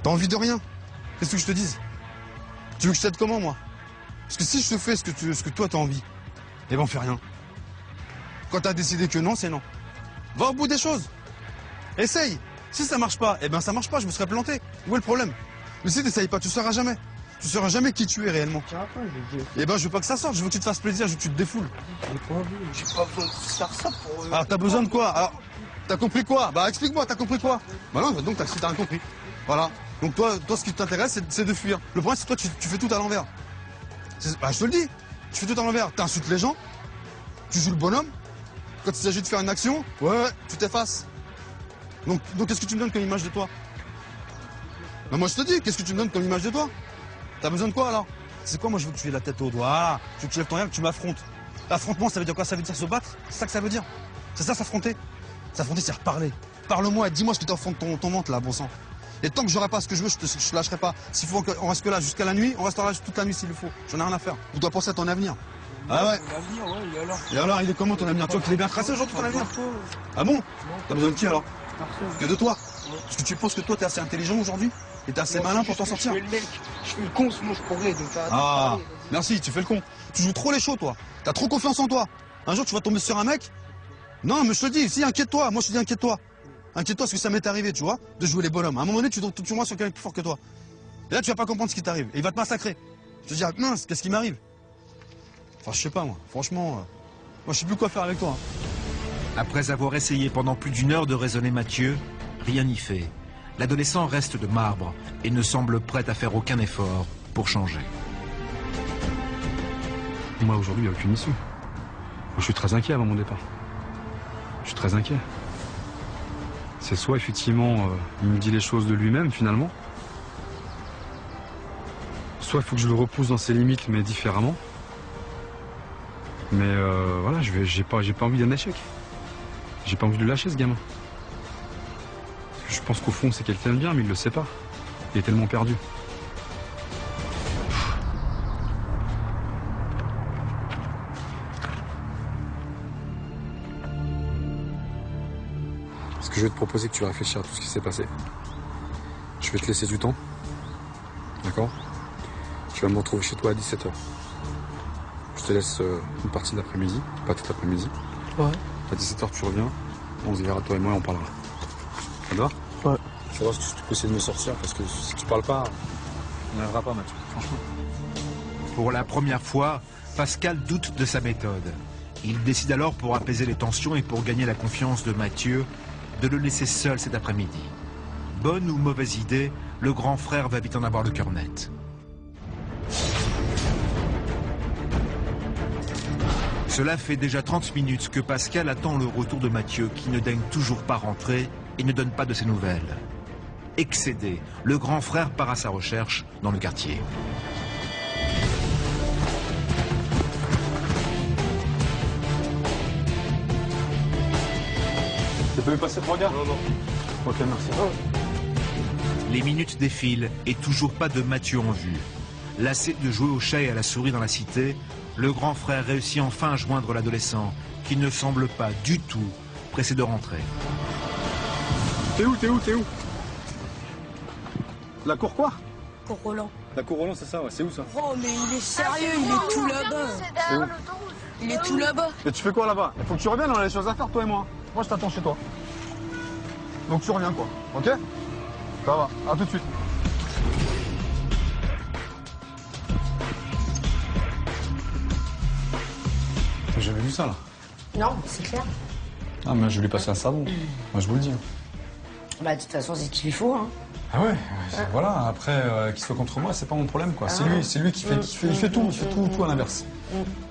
T'as envie de rien. Qu'est-ce que je te dise? Tu veux que je t'aide comment, moi? Parce que si je te fais ce que toi t'as envie, eh ben on fait rien. Quand t'as décidé que non, c'est non. Va au bout des choses. Essaye. Si ça marche pas, eh ben ça marche pas, je me serais planté. Où est le problème? Mais si t'essayes pas, tu sauras jamais. Tu sauras jamais qui tu es réellement. Eh ben je veux pas que ça sorte, je veux que tu te fasses plaisir, je veux que tu te défoules. J'ai pas besoin de faire ça pour... Alors t'as besoin de quoi? Alors, t'as compris quoi? Bah explique-moi, t'as compris quoi? Bah non, donc t'as rien compris. Voilà. Donc toi ce qui t'intéresse, c'est de fuir. Le problème c'est que toi tu fais tout à l'envers. Bah je te le dis, tu fais tout à l'envers. T'insultes les gens, tu joues le bonhomme. Quand il s'agit de faire une action, ouais, tu t'effaces. Donc qu'est-ce que tu me donnes comme image de toi? Bah moi je te dis, qu'est-ce que tu me donnes comme image de toi? T'as besoin de quoi alors? C'est quoi? Moi je veux que tu aies la tête au doigt, je veux que tu lèves ton regard, que tu m'affrontes. L'affrontement ça veut dire quoi? Ça veut dire se battre? C'est ça que ça veut dire? C'est ça s'affronter? S'affronter c'est reparler. Parle-moi et dis-moi ce qui est au fond de ton ventre là, bon sang. Et tant que j'aurai pas ce que je veux, je te lâcherai pas. S'il faut qu'on reste que là jusqu'à la nuit, on restera là toute la nuit s'il le faut. J'en ai rien à faire. Tu dois penser à ton avenir. Ah ouais? Et alors il est comment ton avenir? Tu vois qu'il est bien tracé aujourd'hui ton avenir? Ah bon? T'as besoin de qui alors? Que de toi? Parce que tu penses que toi t'es assez intelligent aujourd'hui? Et t'es assez malin pour t'en sortir? Je fais le con, sinon je pourrais. Donc ah, merci, tu fais le con. Tu joues trop les shows toi. T'as trop confiance en toi. Un jour tu vas tomber sur un mec. Non mais je te dis, si inquiète-toi, moi je te dis inquiète-toi. Inquiète-toi parce que ça m'est arrivé, tu vois, de jouer les bonhommes. À un moment donné, tu tombes sur quelqu'un plus fort que toi. Et là tu vas pas comprendre ce qui t'arrive. Et il va te massacrer. Je te dis, ah, mince, qu'est-ce qui m'arrive? Enfin je sais pas moi, franchement, moi je sais plus quoi faire avec toi. Après avoir essayé pendant plus d'une heure de raisonner Mathieu, rien n'y fait. L'adolescent reste de marbre et ne semble prêt à faire aucun effort pour changer. Moi, aujourd'hui, il n'y a aucune issue. Moi, je suis très inquiet avant mon départ. Je suis très inquiet. C'est soit, effectivement, il me dit les choses de lui-même, finalement. Soit il faut que je le repousse dans ses limites, mais différemment. Mais voilà, j'ai pas envie d'un échec. J'ai pas envie de le lâcher, ce gamin. Je pense qu'au fond, c'est quelqu'un de bien, mais il le sait pas. Il est tellement perdu. Ce que je vais te proposer, que tu vas réfléchir à tout ce qui s'est passé. Je vais te laisser du temps. D'accord? Tu vas me retrouver chez toi à 17h. Je te laisse une partie d'après-midi, pas tout l'après-midi. Ouais. À 17h, tu reviens. On se verra, toi et moi, on parlera. Ça te va? Ouais. Il faudra que tu peux essayer de me sortir, parce que si tu parles pas, on n'arrivera pas, Mathieu. Franchement. Pour la première fois, Pascal doute de sa méthode. Il décide alors, pour apaiser les tensions et pour gagner la confiance de Mathieu, de le laisser seul cet après-midi. Bonne ou mauvaise idée, le grand frère va vite en avoir le cœur net. Cela fait déjà 30 minutes que Pascal attend le retour de Mathieu, qui ne daigne toujours pas rentrer et ne donne pas de ses nouvelles. Excédé, le grand frère part à sa recherche dans le quartier. Tu peux me passer pour regarder? Non. Ok, merci. Les minutes défilent et toujours pas de Mathieu en vue. Lassé de jouer au chat et à la souris dans la cité, le grand frère réussit enfin à joindre l'adolescent, qui ne semble pas du tout pressé de rentrer. T'es où? La cour quoi? Cour Roland. La cour Roland, c'est ça, ouais. C'est où ça? Oh, mais il est sérieux, il est tout là-bas. Il est tout là-bas. Et tu fais quoi là-bas? Il faut que tu reviennes, on a des choses à faire, toi et moi. Moi, je t'attends chez toi. Donc tu reviens, quoi. Ok? Ça va, à tout de suite. T'as jamais vu ça, là? Non, c'est clair. Ah, mais je vais lui passer un savon. Moi, je vous le dis. Bah, de toute façon, c'est ce qu'il faut, hein. Ah ouais, voilà. Après, qu'il soit contre moi, c'est pas mon problème, quoi. C'est lui qui fait, il fait tout à l'inverse.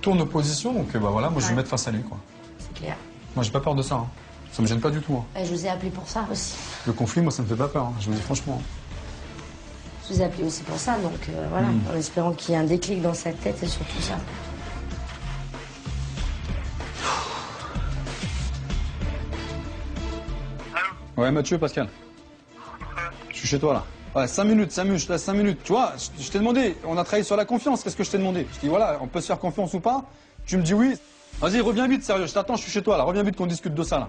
Tout en opposition, donc bah voilà, moi je vais me mettre face à lui, quoi. C'est clair. Moi, j'ai pas peur de ça. Hein. Ça me gêne pas du tout. Hein. Je vous ai appelé pour ça aussi. Le conflit, moi, ça me fait pas peur. Hein. Je vous dis franchement. Je vous ai appelé aussi pour ça, donc voilà, en espérant qu'il y ait un déclic dans sa tête et surtout ça. Ouais, Mathieu, Pascal. Je suis chez toi, là. Ouais, 5 minutes, je te laisse 5 minutes. Tu vois, je t'ai demandé, on a travaillé sur la confiance, qu'est-ce que je t'ai demandé? Je dis, voilà, on peut se faire confiance ou pas? Tu me dis oui. Vas-y, reviens vite, sérieux, je t'attends, je suis chez toi, là. Reviens vite qu'on discute de ça, là.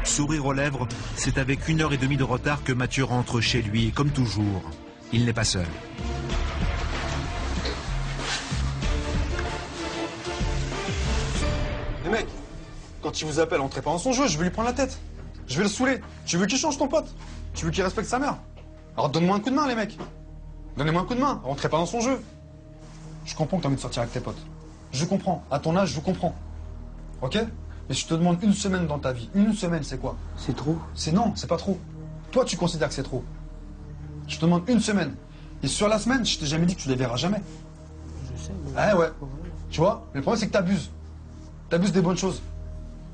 Sourire aux lèvres, c'est avec 1h30 de retard que Mathieu rentre chez lui, et comme toujours, il n'est pas seul. Les mecs, quand il vous appelle, entrez pas dans son jeu, je vais lui prendre la tête. Je vais le saouler. Tu veux qu'il change ton pote? Tu veux qu'il respecte sa mère? Alors donne-moi un coup de main, les mecs. Donnez-moi un coup de main, rentrez pas dans son jeu. Je comprends que t'as envie de sortir avec tes potes. Je comprends. À ton âge, je comprends. Ok? Mais je te demande une semaine dans ta vie. Une semaine, c'est quoi? C'est trop. Non, c'est pas trop. Toi, tu considères que c'est trop. Je te demande une semaine. Et sur la semaine, je t'ai jamais dit que tu les verras jamais. Je sais. Ah ouais. Tu vois? Mais le problème, c'est que t'abuses. T'abuses des bonnes choses.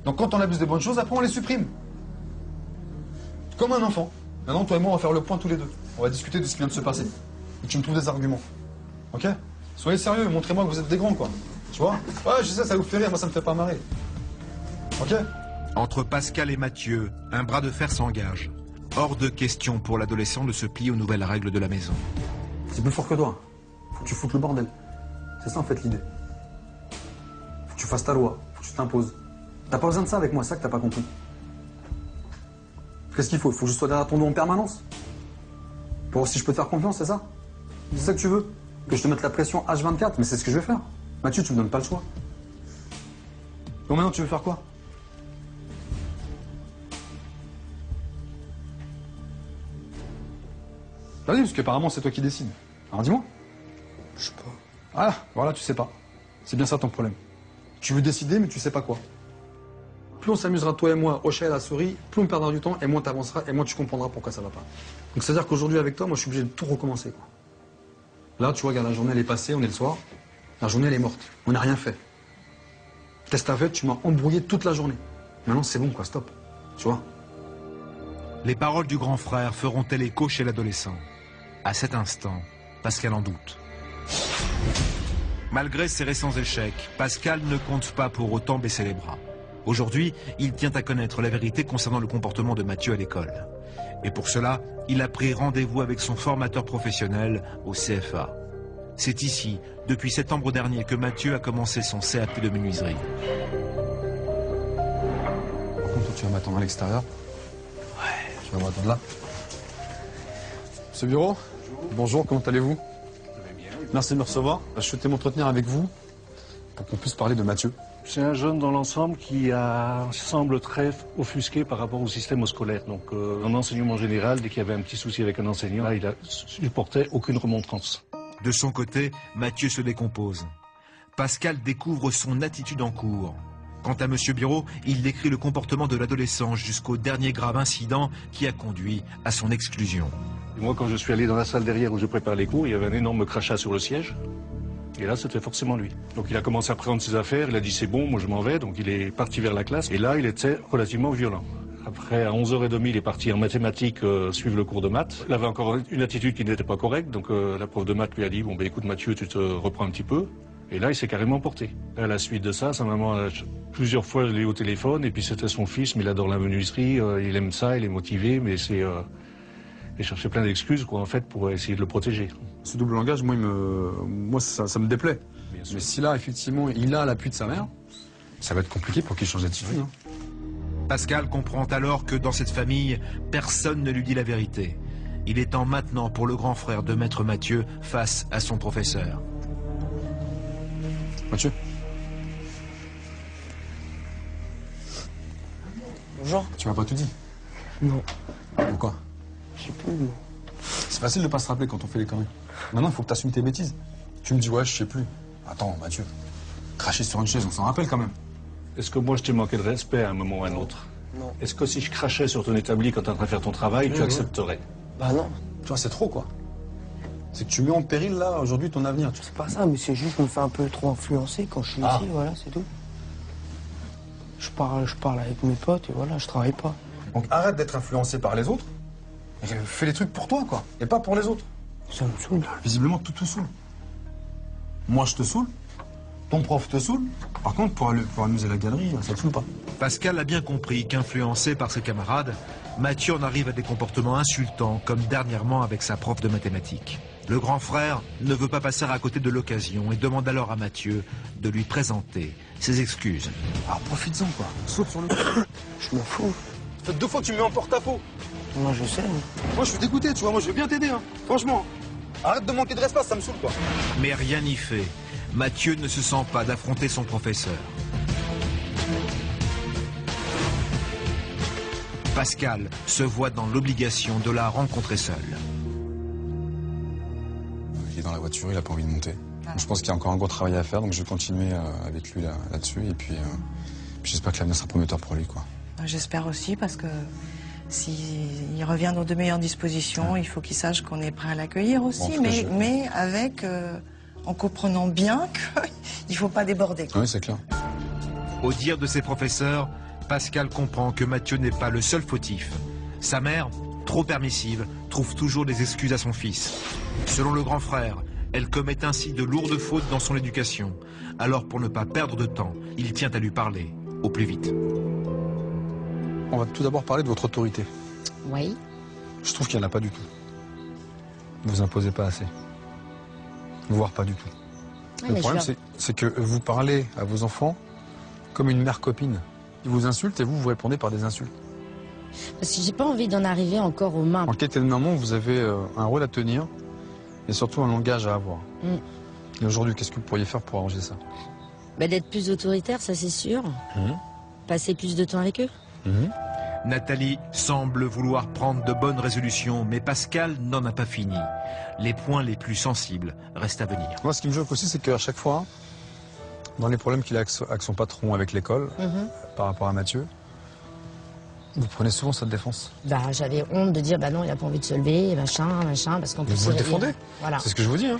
Donc quand on abuse des bonnes choses, après on les supprime. Comme un enfant. Maintenant, toi et moi, on va faire le point tous les deux. On va discuter de ce qui vient de se passer. Et tu me trouves des arguments. Ok? Soyez sérieux, montrez-moi que vous êtes des grands, quoi. Tu vois? Ouais, je sais, ça vous fait rire, moi ça me fait pas marrer. Ok? Entre Pascal et Mathieu, un bras de fer s'engage. Hors de question pour l'adolescent de se plier aux nouvelles règles de la maison. C'est plus fort que toi. Faut que tu foutes le bordel. C'est ça en fait l'idée. Faut que tu fasses ta loi. Faut que tu t'imposes. T'as pas besoin de ça avec moi, c'est ça que t'as pas compris. Qu'est-ce qu'il faut? Il faut que je sois derrière ton dos en permanence. Pour voir si je peux te faire confiance, c'est ça? C'est ça que tu veux? Que je te mette la pression H24? Mais c'est ce que je vais faire. Mathieu, tu me donnes pas le choix. Donc maintenant, tu veux faire quoi? Vas-y, parce qu'apparemment, c'est toi qui décides. Alors dis-moi. Je sais pas. Ah, voilà, tu sais pas. C'est bien ça ton problème. Tu veux décider, mais tu sais pas quoi. Plus on s'amusera, toi et moi, au chat et à la souris, plus on perdra du temps, et moins tu avanceras, et moins tu comprendras pourquoi ça va pas. Donc c'est-à-dire qu'aujourd'hui, avec toi, moi, je suis obligé de tout recommencer, quoi. Là, tu vois, regarde, la journée, elle est passée, on est le soir. La journée, elle est morte. On n'a rien fait. Qu'est-ce que t'as fait? Tu m'as embrouillé toute la journée. Maintenant, c'est bon, quoi, stop. Tu vois? Les paroles du grand frère feront-elles écho chez l'adolescent? À cet instant, Pascal en doute. Malgré ses récents échecs, Pascal ne compte pas pour autant baisser les bras. Aujourd'hui, il tient à connaître la vérité concernant le comportement de Mathieu à l'école. Et pour cela, il a pris rendez-vous avec son formateur professionnel au CFA. C'est ici, depuis septembre dernier, que Mathieu a commencé son CAP de menuiserie. Par contre, toi, tu vas m'attendre à l'extérieur. Ouais. Tu vas m'attendre là. Monsieur Bureau, bonjour, comment allez-vous? Merci de me recevoir. Je souhaitais m'entretenir avec vous pour qu'on puisse parler de Mathieu. C'est un jeune dans l'ensemble qui semble très offusqué par rapport au système scolaire. Donc en enseignement général, dès qu'il y avait un petit souci avec un enseignant, là, il ne supportait aucune remontrance. De son côté, Mathieu se décompose. Pascal découvre son attitude en cours. Quant à M. Bureau, il décrit le comportement de l'adolescent jusqu'au dernier grave incident qui a conduit à son exclusion. Et moi, quand je suis allé dans la salle derrière où je prépare les cours, il y avait un énorme crachat sur le siège. Et là, c'était forcément lui. Donc il a commencé à prendre ses affaires, il a dit c'est bon, moi je m'en vais. Donc il est parti vers la classe. Et là, il était relativement violent. Après, à 11h30, il est parti en mathématiques suivre le cours de maths. Il avait encore une attitude qui n'était pas correcte. Donc la prof de maths lui a dit, bon ben écoute Mathieu, tu te reprends un petit peu. Et là, il s'est carrément porté. À la suite de ça, sa maman, plusieurs fois, je l'ai eu au téléphone. Et puis c'était son fils, mais il adore la menuiserie. Il aime ça, il est motivé, mais c'est... il cherchait plein d'excuses, quoi, en fait, pour essayer de le protéger. Ce double langage, moi ça me déplaît. Mais si là, effectivement, il a l'appui de sa mère, ça va être compliqué pour qu'il change d'attitude. Hein. Pascal comprend alors que dans cette famille, personne ne lui dit la vérité. Il est temps maintenant pour le grand frère de Maître Mathieu face à son professeur. Mathieu. Bonjour. Tu m'as pas tout dit? Non. Pourquoi? Je sais plus. C'est facile de pas se rappeler quand on fait les conneries. Maintenant, il faut que tu assumes tes bêtises. Tu me dis, ouais, je sais plus. Attends, Mathieu, cracher sur une chaise, on s'en rappelle quand même. Est-ce que moi, je t'ai manqué de respect à un moment ou à un autre? Non. Est-ce que si je crachais sur ton établi quand tu es en train de faire ton travail, tu accepterais? Bah non. Tu vois, c'est trop, quoi. C'est que tu mets en péril, là, aujourd'hui, ton avenir. C'est pas ça, mais c'est juste que je me fais un peu trop influencer quand je suis ici, voilà, c'est tout. Je parle avec mes potes et voilà, je travaille pas. Donc arrête d'être influencé par les autres et fais les trucs pour toi, quoi. Et pas pour les autres. Ça me saoule. Visiblement, tout te saoule. Moi, je te saoule. Ton prof te saoule. Par contre, pour amuser la galerie, ça te saoule pas. Pascal a bien compris qu'influencé par ses camarades, Mathieu en arrive à des comportements insultants, comme dernièrement avec sa prof de mathématiques. Le grand frère ne veut pas passer à côté de l'occasion et demande alors à Mathieu de lui présenter ses excuses. Alors profites-en, quoi. Saute sur le coup. Je m'en fous. Ça fait 2 fois que tu me mets en porte-à-faux. Moi, je sais. Moi, je suis dégoûté, tu vois. Moi, je veux bien t'aider, hein. Franchement. Arrête de manquer de respect, ça me saoule, quoi. Mais rien n'y fait. Mathieu ne se sent pas d'affronter son professeur. Pascal se voit dans l'obligation de la rencontrer seule. Il est dans la voiture, il a pas envie de monter. Donc, je pense qu'il y a encore un gros travail à faire, donc je vais continuer avec lui là-dessus. Et puis j'espère que l'avenir sera prometteur pour lui, quoi. J'espère aussi, parce que s'il revient dans de meilleures dispositions, il faut qu'il sache qu'on est prêt à l'accueillir aussi, bon, mais avec, en comprenant bien qu'il ne faut pas déborder. Oui, c'est clair. Au dire de ses professeurs, Pascal comprend que Mathieu n'est pas le seul fautif. Sa mère, trop permissive, trouve toujours des excuses à son fils. Selon le grand frère, elle commet ainsi de lourdes fautes dans son éducation. Alors pour ne pas perdre de temps, il tient à lui parler au plus vite. On va tout d'abord parler de votre autorité. Oui. Je trouve qu'il n'y en a pas du tout. Vous imposez pas assez. Voire pas du tout. Ouais, le problème, c'est que vous parlez à vos enfants comme une mère copine. Ils vous insultent et vous répondez par des insultes. Parce que j'ai pas envie d'en arriver encore aux mains. En quête de maman, vous avez un rôle à tenir et surtout un langage à avoir. Et aujourd'hui, qu'est-ce que vous pourriez faire pour arranger ça? Bah, d'être plus autoritaire, ça c'est sûr. Passer plus de temps avec eux. Nathalie semble vouloir prendre de bonnes résolutions, mais Pascal n'en a pas fini. Les points les plus sensibles restent à venir. Moi, ce qui me choque aussi, c'est qu'à chaque fois, dans les problèmes qu'il a avec son patron, avec l'école, par rapport à Mathieu, vous prenez souvent cette défense. Bah, j'avais honte de dire, bah non, il a pas envie de se lever, machin, parce qu'en plus... Vous le défendez. Voilà. C'est ce que je vous dis. Hein.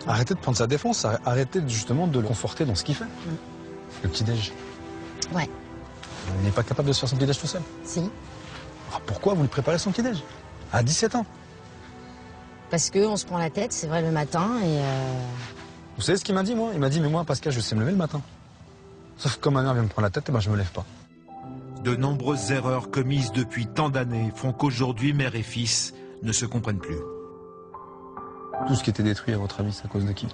Arrêtez de prendre sa défense, arrêtez justement de le conforter dans ce qu'il fait. Le petit-déj. Ouais. Il n'est pas capable de se faire son petit-déj tout seul. Si. Alors pourquoi vous lui préparez son petit-déj à 17 ans? Parce qu'on se prend la tête, c'est vrai, le matin, et... Vous savez ce qu'il m'a dit, moi? Il m'a dit, mais moi, Pascal, je sais me lever le matin. Sauf que comme ma mère vient me prendre la tête, je me lève pas. De nombreuses erreurs commises depuis tant d'années font qu'aujourd'hui, mère et fils ne se comprennent plus. Tout ce qui était détruit, à votre avis, c'est à cause de qui?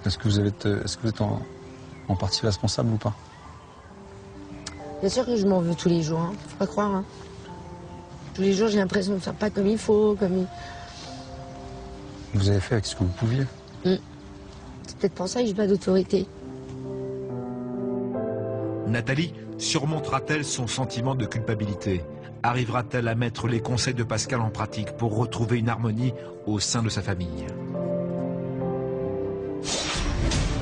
Est-ce que vous êtes en partie responsable ou pas? Bien sûr que je m'en veux tous les jours, hein. Faut pas croire. Hein. Tous les jours, j'ai l'impression de faire pas comme il faut, Vous avez fait avec ce que vous pouviez. C'est peut-être pour ça que j'ai pas d'autorité. Nathalie surmontera-t-elle son sentiment de culpabilité? Arrivera-t-elle à mettre les conseils de Pascal en pratique pour retrouver une harmonie au sein de sa famille?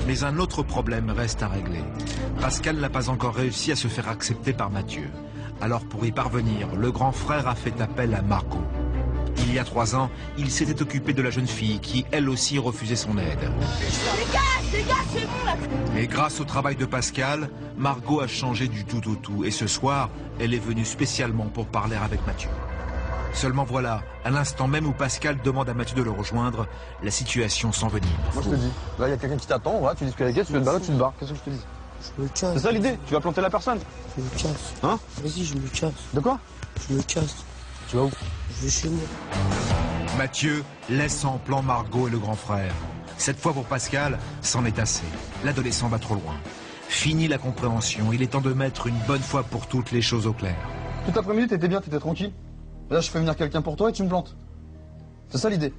Mais un autre problème reste à régler. Pascal n'a pas encore réussi à se faire accepter par Mathieu. Alors pour y parvenir, le grand frère a fait appel à Margot. Il y a 3 ans, il s'était occupé de la jeune fille qui, elle aussi, refusait son aide. Les gars, c'est bon là. Et grâce au travail de Pascal, Margot a changé du tout au tout. Et ce soir, elle est venue spécialement pour parler avec Mathieu. Seulement voilà, à l'instant même où Pascal demande à Mathieu de le rejoindre, la situation s'envenime. Moi je te dis, là il y a quelqu'un qui t'attend, voilà, tu discutes avec elle, tu veux te barrer, tu te barres. Qu'est-ce que je te dis? Je me casse. C'est ça l'idée, tu vas planter la personne. Je me casse. Hein? Vas-y, je me casse. De quoi? Je me casse. Tu vas où? Je vais chez moi. Mathieu laisse en plan Margot et le grand frère. Cette fois pour Pascal, c'en est assez. L'adolescent va trop loin. Fini la compréhension, il est temps de mettre une bonne fois pour toutes les choses au clair. Tout l'après-midi t'étais bien, t'étais tranquille. Et là je fais venir quelqu'un pour toi et tu me plantes. C'est ça l'idée.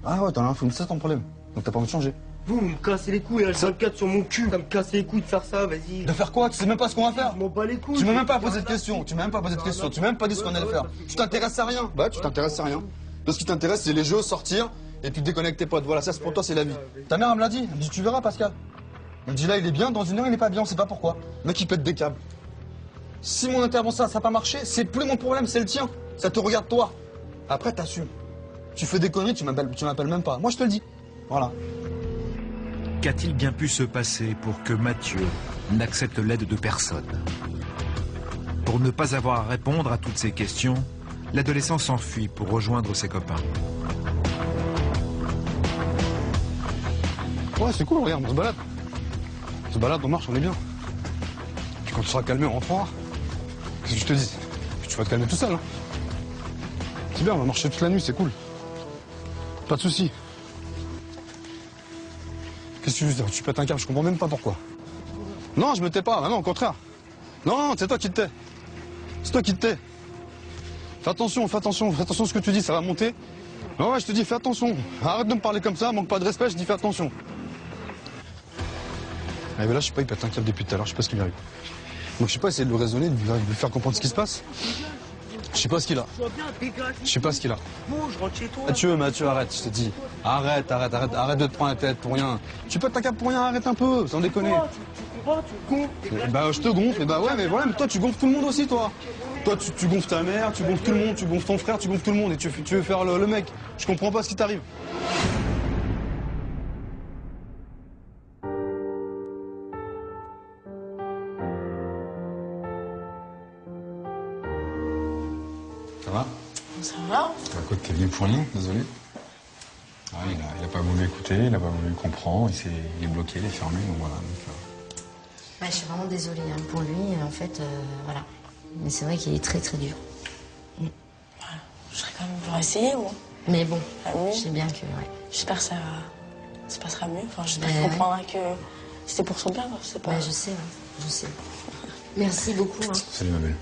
Ah ouais, t'en as un fou, c'est ça ton problème. Donc t'as pas envie de changer. Vous me cassez les couilles, H24 sur mon cul. Ça me casse les couilles de faire ça, vas-y. De faire quoi? Tu sais même pas ce qu'on va faire. Je m'en bats les couilles. Tu m'as même pas posé de question. Tu m'as même pas posé de question. Tu m'as même pas dit ce qu'on allait faire. Tu t'intéresses à rien. Bah tu t'intéresses à rien. Tout ce qui t'intéresse c'est les jeux, sortir et puis déconnecter tes potes. Voilà, ça c'est pour toi, c'est la vie. Ta mère elle me l'a dit. Elle me dit tu verras Pascal. Elle me dit là il est bien, dans 1 heure il est pas bien, on sait pas pourquoi. Le mec il pète des câbles. Si mon intervention ça n'a pas marché, c'est plus mon problème, c'est le tien. Ça te regarde toi. Après t'assumes. Tu fais des conneries, tu m'appelles même pas. Moi je te le dis. Voilà. Qu'a-t-il bien pu se passer pour que Mathieu n'accepte l'aide de personne? Pour ne pas avoir à répondre à toutes ces questions, l'adolescent s'enfuit pour rejoindre ses copains. Ouais, c'est cool, regarde, on se balade. On se balade, on marche, on est bien. Puis quand tu seras calmé, on rentrera. Qu'est-ce que je te dis? Puis tu vas te calmer tout seul. Hein. C'est bien, on va marcher toute la nuit, c'est cool. Pas de soucis. Qu'est-ce que tu veux dire? Tu pètes un câble, je comprends même pas pourquoi. Non, je me tais pas, non, au contraire. Non, c'est toi qui te tais. C'est toi qui te tais. Fais attention à ce que tu dis, ça va monter. Non, ouais, je te dis, fais attention. Arrête de me parler comme ça, manque pas de respect, je dis fais attention. Ah, mais là, je sais pas, il pète un câble depuis tout à l'heure, je sais pas ce qui lui arrive. Donc, je sais pas, essayer de le raisonner, de lui faire comprendre ce qui se passe. Je sais pas ce qu'il a. Je sais pas ce qu'il a. Mathieu, arrête, je te dis. Arrête de te prendre la tête pour rien. Tu pètes un câble pour rien, arrête un peu, sans déconner. Tu gonfles. Bah, je te gonfle, et bah ouais, mais voilà, mais toi, tu gonfles tout le monde aussi, toi. Toi, tu gonfles ta mère, tu gonfles tout le monde, tu gonfles ton frère, tu gonfles tout le monde, et tu veux faire le mec. Je comprends pas ce qui t'arrive. Ça va? Ça va? Écoute, t'es venu pour rien, désolé. Ah, il a pas voulu écouter, il a pas voulu comprendre, il est bloqué, il est fermé, donc voilà. Bah, je suis vraiment désolée hein, pour lui, en fait, voilà. Mais c'est vrai qu'il est très très dur. Je serais quand même pour essayer, moi. Mais bon, je sais bien que, ouais. J'espère que ça se passera mieux. Enfin, j'espère qu'il Ouais. comprendra que c'était pour son bien, quoi. C'est pas... Ouais, je sais, je sais. Merci beaucoup. Hein. Salut ma belle.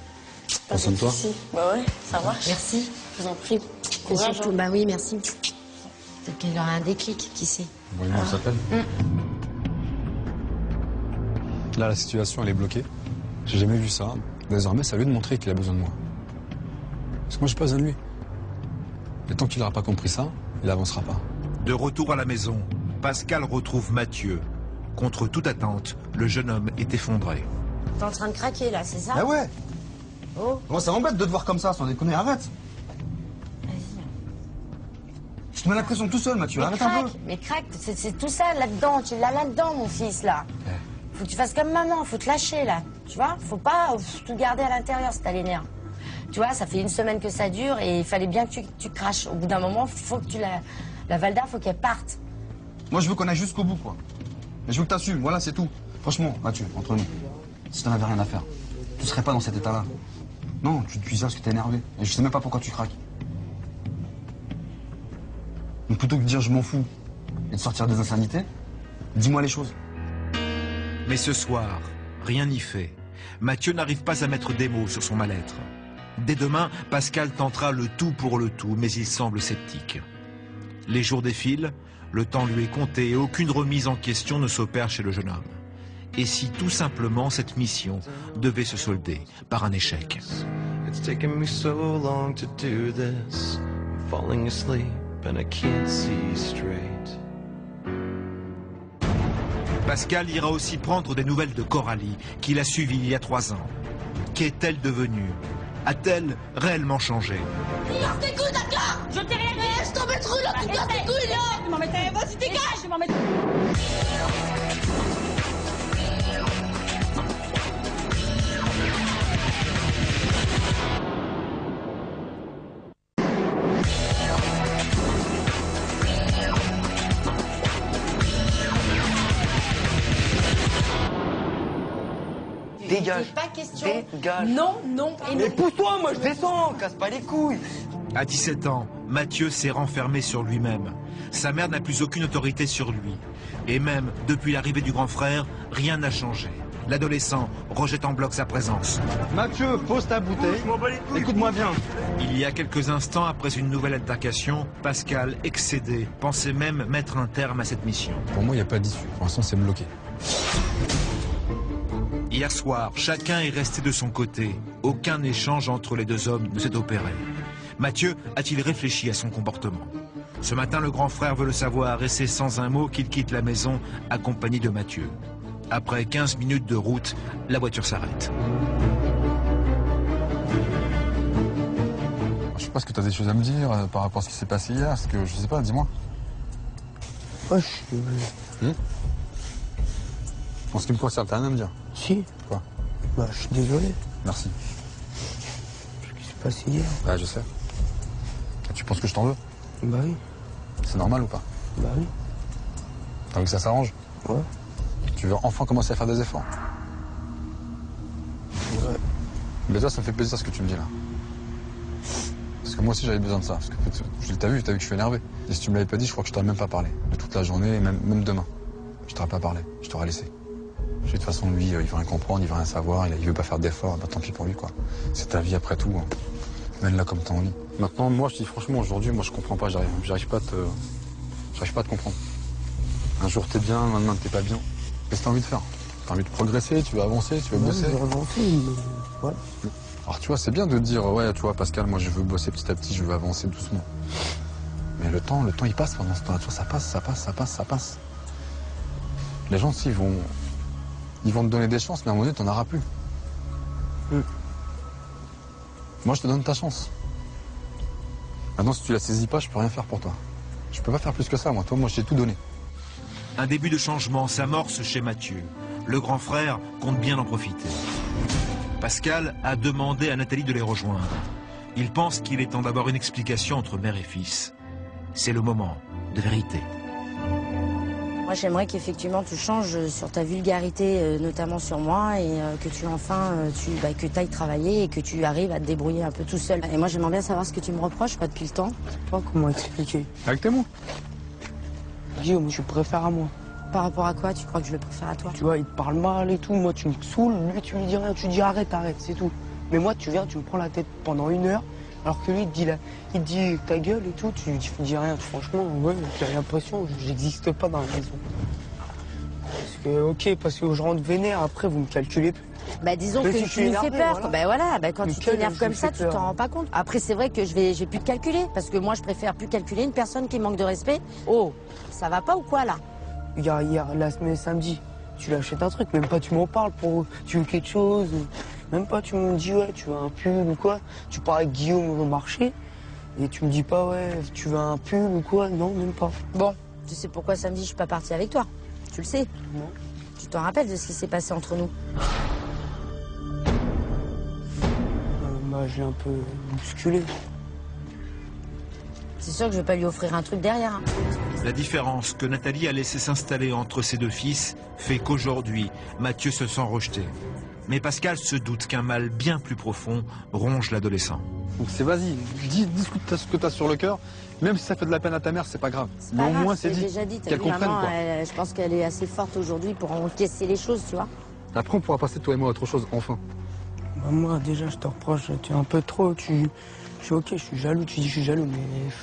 Pas de Concentre-toi. soucis. Bah ouais, ça marche. Merci. Je vous en prie. Et Courage. surtout, bah oui, merci. Peut-être qu'il aura un déclic, qui sait. Voyons, on s'appelle. Là, la situation, elle est bloquée. J'ai jamais vu ça. Désormais, c'est à lui de montrer qu'il a besoin de moi. Parce que moi, j'ai pas besoin de lui. Et tant qu'il n'aura pas compris ça, il avancera pas. De retour à la maison, Pascal retrouve Mathieu. Contre toute attente, le jeune homme est effondré. T'es en train de craquer, là, c'est ça? Ah ouais. Oh. Moi, ça m'embête de te voir comme ça, sans déconner, arrête. Je te mets la pression tout seul, Mathieu, arrête un peu. Mais craque, c'est tout ça là-dedans. Tu l'as là-dedans, mon fils, là. Faut que tu fasses comme maman, faut te lâcher, là. Tu vois? Faut pas tout garder à l'intérieur, si t'as les nerfs. Tu vois, ça fait 1 semaine que ça dure et il fallait bien que tu craches. Au bout d'un moment, faut que tu la Valda, faut qu'elle parte. Moi, je veux qu'on aille jusqu'au bout, quoi. Mais je veux que t'assumes, voilà, c'est tout. Franchement, Mathieu, entre nous, si t'en avais rien à faire, tu serais pas dans cet état-là. Non, tu te dis ça parce que t'es énervé. Et je sais même pas pourquoi tu craques. Donc plutôt que de dire je m'en fous et de sortir des insanités, dis-moi les choses. Mais ce soir, rien n'y fait. Mathieu n'arrive pas à mettre des mots sur son mal-être. Dès demain, Pascal tentera le tout pour le tout, mais il semble sceptique. Les jours défilent, le temps lui est compté et aucune remise en question ne s'opère chez le jeune homme. Et si tout simplement cette mission devait se solder par un échec? It's taken me so long to do this. I'm falling asleep and I can't see straight. Pascal ira aussi prendre des nouvelles de Coralie, qu'il a suivie il y a 3 ans. Qu'est-elle devenue? A-t-elle réellement changé? Tu casses tes couilles, d'accord? Je t'ai rien dit. Laisse tomber le trou, là, tu casses tes couilles, là. Je m'en mettais, vas-y, dégage, je m'en mettais. Dégage. Pas question. Dégage. Non, non et non. Mais pousse-toi, moi je descends, casse pas les couilles. À 17 ans, Mathieu s'est renfermé sur lui-même. Sa mère n'a plus aucune autorité sur lui. Et même depuis l'arrivée du grand frère, rien n'a changé. L'adolescent rejette en bloc sa présence. Mathieu, pose ta bouteille. Écoute-moi bien. Il y a quelques instants, après une nouvelle altercation, Pascal, excédé, pensait même mettre un terme à cette mission. Pour moi, il n'y a pas d'issue. Pour l'instant, c'est bloqué. Hier soir, chacun est resté de son côté. Aucun échange entre les deux hommes ne s'est opéré. Mathieu a-t-il réfléchi à son comportement? Ce matin, le grand frère veut le savoir et c'est sans un mot qu'il quitte la maison accompagné de Mathieu. Après 15 minutes de route, la voiture s'arrête. Je sais pas, ce que tu as des choses à me dire par rapport à ce qui s'est passé hier? Parce que je sais pas, dis-moi. Oh, je suis... En ce qui me concerne, t'as rien à me dire? Si. Quoi? Bah, je suis désolé. Merci. Ce qui s'est passé hier. Bah, je sais. Et tu penses que je t'en veux? Bah oui. C'est normal ou pas? Bah oui. T'as envie que ça s'arrange? Ouais. Tu veux enfin commencer à faire des efforts? Ouais. Mais toi, ça me fait plaisir ce que tu me dis là. Parce que moi aussi, j'avais besoin de ça. Parce que t'as vu que je suis énervé. Et si tu me l'avais pas dit, je crois que je t'aurais même pas parlé. De toute la journée, même demain. Je t'aurais pas parlé. Je t'aurais laissé. De toute façon, lui, il veut rien comprendre, il veut rien savoir, il veut pas faire d'efforts. Bah, tant pis pour lui, quoi. C'est ta vie après tout. Hein. Mène-la comme t'as envie. Maintenant, moi, je te dis franchement, aujourd'hui, moi, je comprends pas. J'arrive pas à te comprendre. Un jour, t'es bien, le lendemain, t'es pas bien. Qu'est-ce que t'as envie de faire? T'as envie de progresser, tu veux avancer, tu veux bosser? Je veux avancer, mais... Ouais. Alors, tu vois, c'est bien de te dire, ouais, tu vois, Pascal, moi, je veux bosser petit à petit, je veux avancer doucement. Mais le temps, il passe pendant ce temps. Tu vois, ça passe. Les gens, aussi, ils vont te donner des chances, mais à un moment donné, t'en auras plus. Moi, je te donne ta chance. Maintenant, si tu la saisis pas, je peux rien faire pour toi. Je peux pas faire plus que ça, moi. Toi, moi, je t'ai tout donné. Un début de changement s'amorce chez Mathieu. Le grand frère compte bien en profiter. Pascal a demandé à Nathalie de les rejoindre. Il pense qu'il est temps d'avoir une explication entre mère et fils. C'est le moment de vérité. Moi, j'aimerais qu'effectivement tu changes sur ta vulgarité, notamment sur moi, et que tu que ailles travailler et que tu arrives à te débrouiller un peu tout seul. Et moi, j'aimerais bien savoir ce que tu me reproches, pas depuis le temps. Toi, comment expliquer? Avec tes mots. Guillaume, je préfère à moi. Par rapport à quoi tu crois que je le préfère à toi? Tu vois, il te parle mal et tout. Moi, tu me saoules. Lui, tu lui dis rien. Tu dis arrête, c'est tout. Mais moi, tu viens, tu me prends la tête pendant 1 heure. Alors que lui, il te dit ta gueule et tout. Tu dis rien. Franchement, ouais, j'ai l'impression que j'existe pas dans la maison. Parce que, ok, parce que je rentre vénère. Après, vous me calculez plus. Bah disons que tu nous fais peur. Voilà. Quand tu t'énerves comme ça, tu t'en rends pas compte. Après, c'est vrai que je vais plus te calculer. Parce que moi, je préfère plus calculer une personne qui manque de respect. Oh, ça va pas ou quoi, là? Hier, la semaine samedi, tu lui achètes un truc, même pas tu m'en parles pour... Tu veux quelque chose, même pas tu me dis ouais, tu veux un pull ou quoi. Tu pars avec Guillaume au marché et tu me dis pas ouais, tu veux un pull ou quoi. Non, même pas. Bon, tu sais pourquoi samedi je suis pas partie avec toi? Tu le sais? Non. Tu t'en rappelles de ce qui s'est passé entre nous? Je l'ai un peu bousculé. C'est sûr que je vais pas lui offrir un truc derrière. Hein. La différence que Nathalie a laissé s'installer entre ses deux fils fait qu'aujourd'hui, Mathieu se sent rejeté. Mais Pascal se doute qu'un mal bien plus profond ronge l'adolescent. Donc c'est vas-y, discute ce que tu as sur le cœur. Même si ça fait de la peine à ta mère, c'est pas grave. Mais au moins c'est dit, déjà dit qu'elle comprenne maman, quoi. Je pense qu'elle est assez forte aujourd'hui pour encaisser les choses, tu vois. Après on pourra passer toi et moi à autre chose, enfin. Bah moi, déjà, je te reproche, tu es un peu trop, je suis ok, je suis jaloux, tu dis je suis jaloux, mais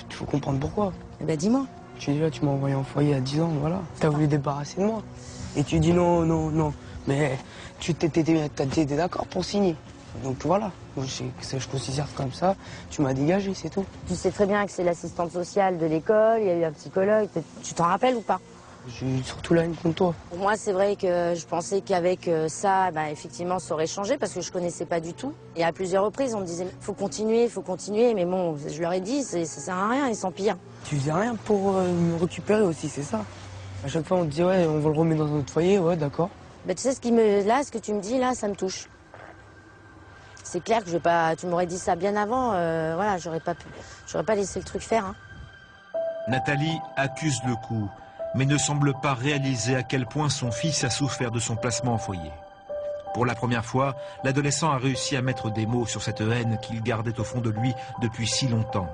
il faut comprendre pourquoi. Eh ben dis-moi. Tu dis là, tu m'as envoyé en foyer à 10 ans, voilà. T'as voulu débarrasser de moi. Et tu dis non, non, non. Mais tu t'étais d'accord pour signer. Donc voilà, je considère comme ça, tu m'as dégagé, c'est tout. Tu sais très bien que c'est l'assistante sociale de l'école, il y a eu un psychologue, tu t'en rappelles ou pas? J'ai surtout la haine contre toi. Pour moi, c'est vrai que je pensais qu'avec ça, effectivement, ça aurait changé parce que je connaissais pas du tout. Et à plusieurs reprises, on me disait, faut continuer, mais bon, je leur ai dit, ça sert à rien, ils s'empirent. Tu faisais rien pour me récupérer aussi, c'est ça? À chaque fois, on te dit, ouais, on va le remettre dans notre foyer, ouais, d'accord. Tu sais, ce que tu me dis, là, ça me touche. C'est clair que tu m'aurais dit ça bien avant, voilà, j'aurais pas laissé le truc faire. Hein. Nathalie accuse le coup, mais ne semble pas réaliser à quel point son fils a souffert de son placement en foyer. Pour la première fois, l'adolescent a réussi à mettre des mots sur cette haine qu'il gardait au fond de lui depuis si longtemps.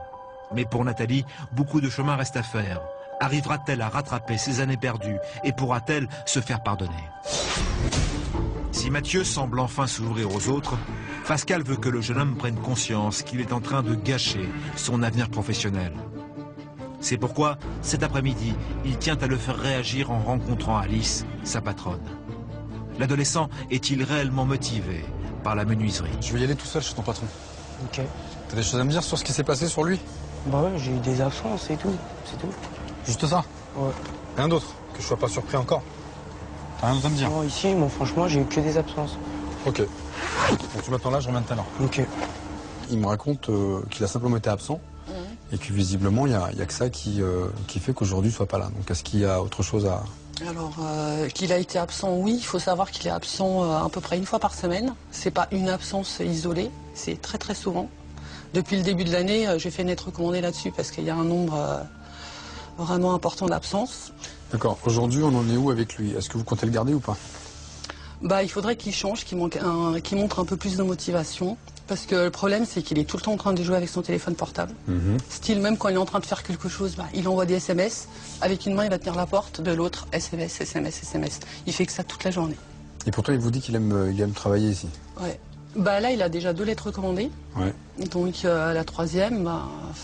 Mais pour Nathalie, beaucoup de chemin reste à faire. Arrivera-t-elle à rattraper ses années perdues et pourra-t-elle se faire pardonner? Si Mathieu semble enfin s'ouvrir aux autres, Pascal veut que le jeune homme prenne conscience qu'il est en train de gâcher son avenir professionnel. C'est pourquoi, cet après-midi, il tient à le faire réagir en rencontrant Alice, sa patronne. L'adolescent est-il réellement motivé par la menuiserie? Je vais y aller tout seul chez ton patron. Ok. T'as des choses à me dire sur ce qui s'est passé sur lui? Bah ouais, j'ai eu des absences et tout, c'est tout. Juste ça? Ouais. Rien d'autre? Que je sois pas surpris encore? T'as rien d'autre à me dire? Non, ici, moi, franchement, j'ai eu que des absences. Ok. Donc tu m'attends là, je reviens tout à l'heure. Ok. Il me raconte qu'il a simplement été absent et que visiblement, il y a que ça qui fait qu'aujourd'hui, il soit pas là. Donc est-ce qu'il y a autre chose à... Alors, qu'il a été absent, oui. Il faut savoir qu'il est absent à peu près une fois par semaine. C'est pas une absence isolée, c'est très très souvent. Depuis le début de l'année, j'ai fait une lettre recommandée là-dessus parce qu'il y a un nombre vraiment important d'absences. D'accord. Aujourd'hui, on en est où avec lui? Est-ce que vous comptez le garder ou pas? Il faudrait qu'il change, qu'il montre un peu plus de motivation. Parce que le problème, c'est qu'il est tout le temps en train de jouer avec son téléphone portable. Style, même quand il est en train de faire quelque chose, il envoie des SMS. Avec une main, il va tenir la porte, de l'autre, SMS, SMS, SMS. Il fait que ça toute la journée. Et pourtant, il vous dit qu'il aime travailler ici? Ouais. Là, il a déjà 2 lettres recommandées. Ouais. Donc, la troisième,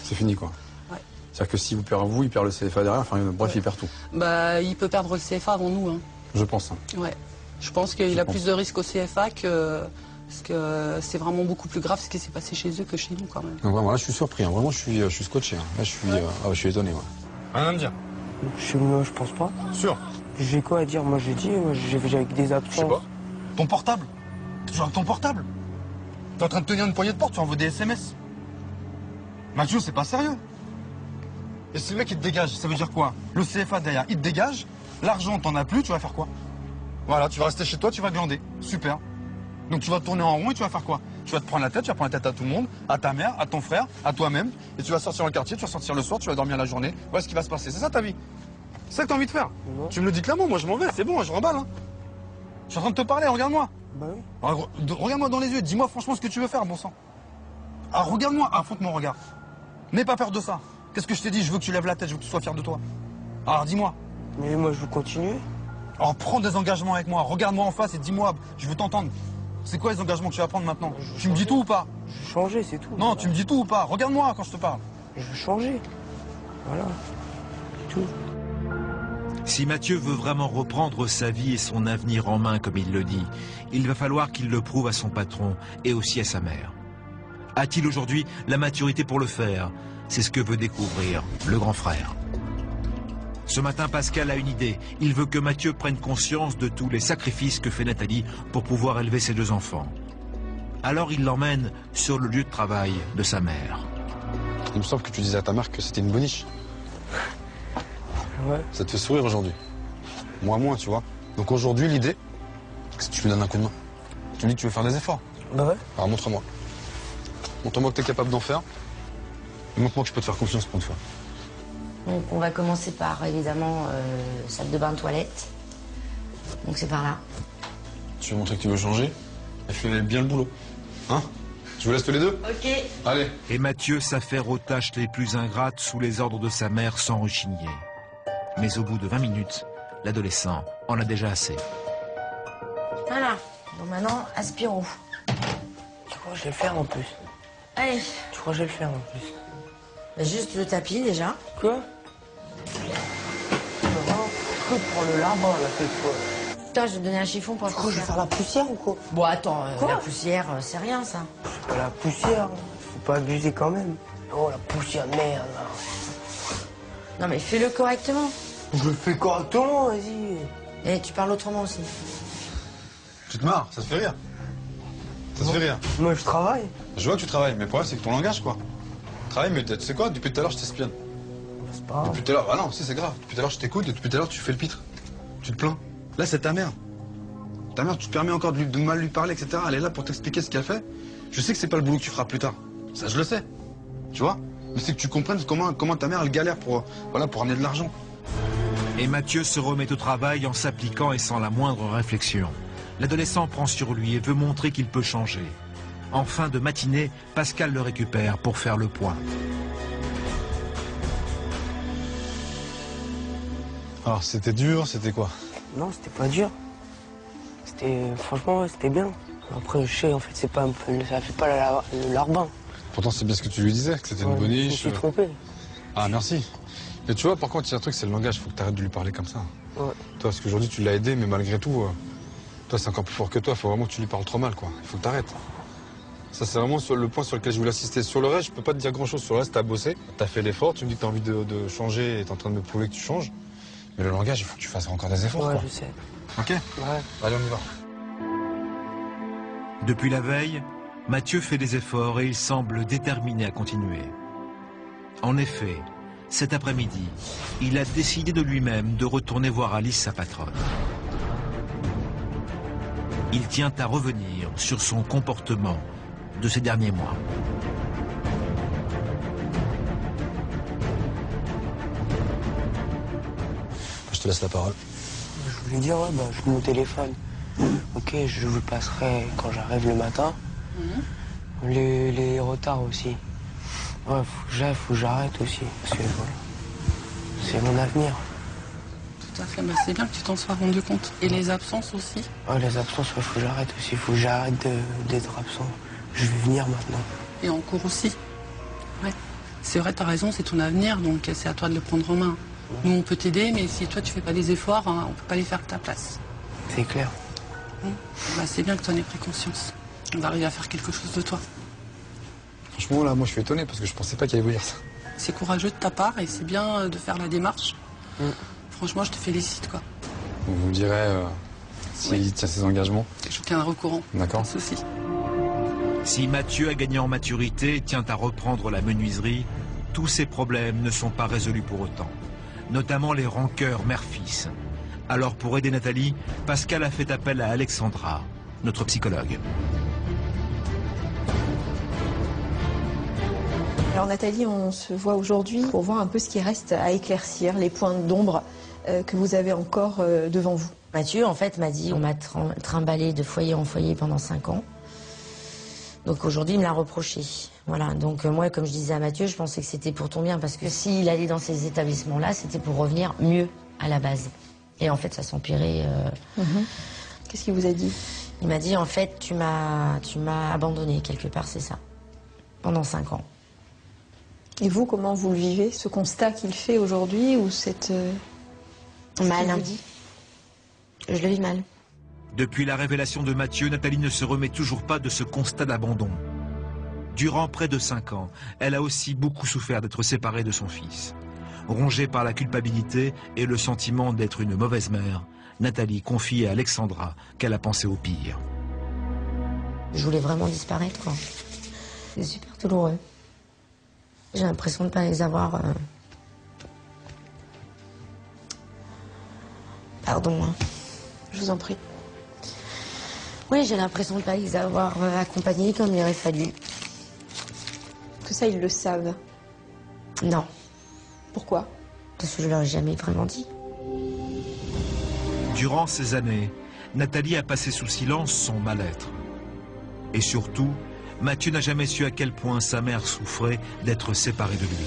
c'est fini, quoi. Ouais. C'est-à-dire que si vous perdez vous, il perd le CFA derrière. Enfin, bref, il perd tout. Il peut perdre le CFA avant nous. Hein. Je pense. Hein. Ouais. Je pense qu'il a plus de risques au CFA parce que c'est vraiment beaucoup plus grave ce qui s'est passé chez eux que chez nous, quand même. Donc, vraiment, là, je suis surpris. Hein. Vraiment, je suis scotché. Hein. Là, je suis étonné. Ouais. Rien à me dire? Je pense pas. Sûr? J'ai quoi à dire? Moi, j'ai dit, j'ai avec des absences. Je sais pas. Ton portable? Tu joues avec ton portable? T'es en train de tenir une poignée de porte, tu envoies des SMS. Mathieu, c'est pas sérieux. Et si le mec il te dégage, ça veut dire quoi? Le CFA derrière, il te dégage, l'argent t'en as plus, tu vas faire quoi? Voilà, tu vas rester chez toi, tu vas glander. Super. Donc tu vas tourner en rond et tu vas faire quoi? Tu vas te prendre la tête, tu vas prendre la tête à tout le monde, à ta mère, à ton frère, à toi-même, et tu vas sortir dans le quartier, tu vas sortir le soir, tu vas dormir la journée. Voilà ce qui va se passer. C'est ça ta vie? C'est ça que t'as envie de faire? Tu me le dis clairement, moi je m'en vais, c'est bon, je remballe. Hein. Je suis en train de te parler, regarde-moi. Bah oui. Regarde-moi dans les yeux, dis-moi franchement ce que tu veux faire, bon sang. Ah, regarde-moi, affronte mon regard. N'aie pas peur de ça. Qu'est-ce que je t'ai dit? Je veux que tu lèves la tête, je veux que tu sois fier de toi. Alors dis-moi. Mais moi je veux continuer. Alors prends des engagements avec moi, regarde-moi en face et dis-moi, je veux t'entendre. C'est quoi les engagements que tu vas prendre maintenant? Tu me dis tout ou pas? Je veux changer, c'est tout. Non, voilà. Tu me dis tout ou pas? Regarde-moi quand je te parle. Je veux changer. Voilà. C'est tout. Si Mathieu veut vraiment reprendre sa vie et son avenir en main, comme il le dit, il va falloir qu'il le prouve à son patron et aussi à sa mère. A-t-il aujourd'hui la maturité pour le faire? C'est ce que veut découvrir le grand frère. Ce matin, Pascal a une idée. Il veut que Mathieu prenne conscience de tous les sacrifices que fait Nathalie pour pouvoir élever ses 2 enfants. Alors il l'emmène sur le lieu de travail de sa mère. Il me semble que tu disais à ta mère que c'était une boniche. Ouais. Ça te fait sourire aujourd'hui. Moi, moins, tu vois. Donc aujourd'hui, l'idée, c'est que tu lui donnes un coup de main. Tu me dis que tu veux faire des efforts. Bah ouais. Alors montre-moi. Montre-moi que tu es capable d'en faire. Et montre-moi que je peux te faire confiance pour une fois. Donc on va commencer par, évidemment, salle de bain, toilette. Donc c'est par là. Tu veux montrer que tu veux changer? Et fais bien le boulot. Hein? Je vous laisse tous les deux? Ok. Allez. Et Mathieu s'affaire aux tâches les plus ingrates sous les ordres de sa mère sans rechigner. Mais au bout de 20 minutes, l'adolescent en a déjà assez. Voilà. Donc maintenant, aspirons. crois que je vais le faire en plus. Allez. Je crois que je vais le faire en plus. Bah, juste le tapis déjà. Quoi? Pour le larbin, là, cette fois. Putain, je vais te donner un chiffon pour la poussière. Je vais faire la poussière ou quoi? Bon, attends, la poussière, c'est rien, ça. C'est pas la poussière. Faut pas abuser quand même. Oh, la poussière, merde, là. Non, mais fais-le correctement. Je le fais correctement, vas-y. Et tu parles autrement aussi. Tu te marres, ça te fait rire. Ça te fait rire. Moi, je travaille. Je vois que tu travailles, mais le problème, c'est que ton langage, quoi. Travaille, mais tu sais quoi, depuis tout à l'heure, je t'espionne. C'est pas grave. Depuis tout à l'heure, ah non, si, c'est grave. Depuis tout à l'heure, je t'écoute, et depuis tout à l'heure, tu fais le pitre. Tu te plains. Là, c'est ta mère. Ta mère, tu te permets encore de mal lui parler, etc. Elle est là pour t'expliquer ce qu'elle fait. Je sais que c'est pas le boulot que tu feras plus tard. Ça, je le sais. Tu vois? Mais c'est que tu comprennes comment ta mère, elle galère pour amener de l'argent. Et Mathieu se remet au travail en s'appliquant et sans la moindre réflexion. L'adolescent prend sur lui et veut montrer qu'il peut changer. En fin de matinée, Pascal le récupère pour faire le point. Alors, c'était dur, c'était quoi? Non, c'était pas dur. Franchement, c'était bien. Après, je sais, en fait, c'est pas ça fait pas le larbin. Pourtant, c'est bien ce que tu lui disais, que c'était une boniche. Je me suis trompé. Ah, merci. Mais tu vois, par contre, il y a un truc, c'est le langage. Faut que tu arrêtes de lui parler comme ça. Ouais. Toi, parce qu'aujourd'hui, tu l'as aidé, mais malgré tout, toi, c'est encore plus fort que toi. Faut vraiment que tu lui parles trop mal, quoi. Il faut que tu arrêtes. Ça, c'est vraiment le point sur lequel je voulais assister. Sur le reste, je peux pas te dire grand-chose. Sur le reste, t'as bossé, t'as fait l'effort, tu me dis que t'as envie de changer et t'es en train de me prouver que tu changes. Mais le langage, il faut que tu fasses encore des efforts, ouais, quoi. Je sais. Ok? Ouais. Allez, on y va. Depuis la veille, Mathieu fait des efforts et il semble déterminé à continuer. En effet, cet après-midi, il a décidé de lui-même de retourner voir Alice, sa patronne. Il tient à revenir sur son comportement de ces derniers mois. Je te laisse la parole. Je voulais dire, je joue mon téléphone. Ok, je vous le passerai quand j'arrive le matin. Les retards aussi. Ouais, faut que j'arrête aussi. Parce que voilà, c'est mon avenir. Tout à fait, bah c'est bien que tu t'en sois rendu compte. Et les absences aussi. Ouais, les absences, faut que j'arrête aussi. Faut que j'arrête d'être absent. Je vais venir maintenant. Et en cours aussi. Ouais. C'est vrai, t'as raison, c'est ton avenir, donc c'est à toi de le prendre en main. Nous, on peut t'aider, mais si toi, tu fais pas des efforts, hein, on peut pas les faire à ta place. C'est clair. Bah, c'est bien que tu en aies pris conscience. On va arriver à faire quelque chose de toi. Franchement, là, moi, je suis étonné parce que je pensais pas qu'il allait vous dire ça. C'est courageux de ta part et c'est bien de faire la démarche. Franchement, je te félicite, quoi. Donc, vous me direz s'il tient ses engagements. Je tiendrai au courant. D'accord. Pas de souci. Si Mathieu a gagné en maturité et tient à reprendre la menuiserie, tous ses problèmes ne sont pas résolus pour autant. Notamment les rancœurs mère-fils. Alors pour aider Nathalie, Pascal a fait appel à Alexandra, notre psychologue. Alors Nathalie, on se voit aujourd'hui pour voir un peu ce qui reste à éclaircir, les points d'ombre que vous avez encore devant vous. Mathieu, en fait, m'a dit, on m'a trimballé de foyer en foyer pendant 5 ans. Donc aujourd'hui, il me l'a reproché. Voilà, donc moi, comme je disais à Mathieu, je pensais que c'était pour ton bien, parce que s'il allait dans ces établissements-là, c'était pour revenir mieux à la base. Et en fait, ça s'empirait. Qu'est-ce qu'il vous a dit? Il m'a dit, en fait, tu m'as abandonné quelque part, c'est ça. Pendant 5 ans. Et vous, comment vous le vivez? Ce constat qu'il fait aujourd'hui ou cette... Mal. Je le vis mal. Depuis la révélation de Mathieu, Nathalie ne se remet toujours pas de ce constat d'abandon. Durant près de 5 ans, elle a aussi beaucoup souffert d'être séparée de son fils. Rongée par la culpabilité et le sentiment d'être une mauvaise mère, Nathalie confie à Alexandra qu'elle a pensé au pire. Je voulais vraiment disparaître, quoi. C'est super douloureux. J'ai l'impression de ne pas les avoir... Pardon. Hein. Je vous en prie. Oui, j'ai l'impression de ne pas les avoir accompagnés comme il aurait fallu. Tout ça, ils le savent? Non. Pourquoi? Parce que je leur ai jamais vraiment dit. Durant ces années, Nathalie a passé sous silence son mal-être. Et surtout, Mathieu n'a jamais su à quel point sa mère souffrait d'être séparée de lui.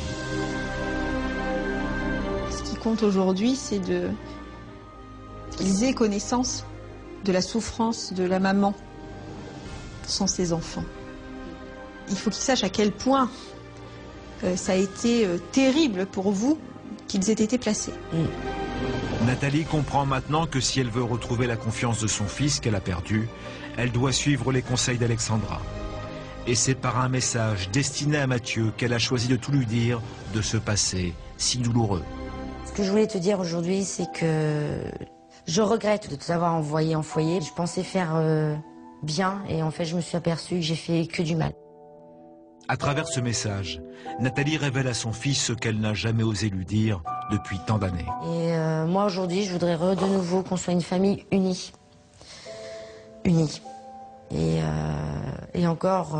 Ce qui compte aujourd'hui, c'est qu'ils aient connaissance de la souffrance de la maman sans ses enfants. Il faut qu'ils sachent à quel point ça a été terrible pour vous qu'ils aient été placés. Nathalie comprend maintenant que si elle veut retrouver la confiance de son fils qu'elle a perdu, elle doit suivre les conseils d'Alexandra. Et c'est par un message destiné à Mathieu qu'elle a choisi de tout lui dire de ce passé si douloureux. Ce que je voulais te dire aujourd'hui, c'est que je regrette de t'avoir envoyé en foyer. Je pensais faire bien et en fait je me suis aperçue que j'ai fait que du mal. À travers ce message, Nathalie révèle à son fils ce qu'elle n'a jamais osé lui dire depuis tant d'années. Et moi aujourd'hui, je voudrais de nouveau qu'on soit une famille unie. Unie. Et encore,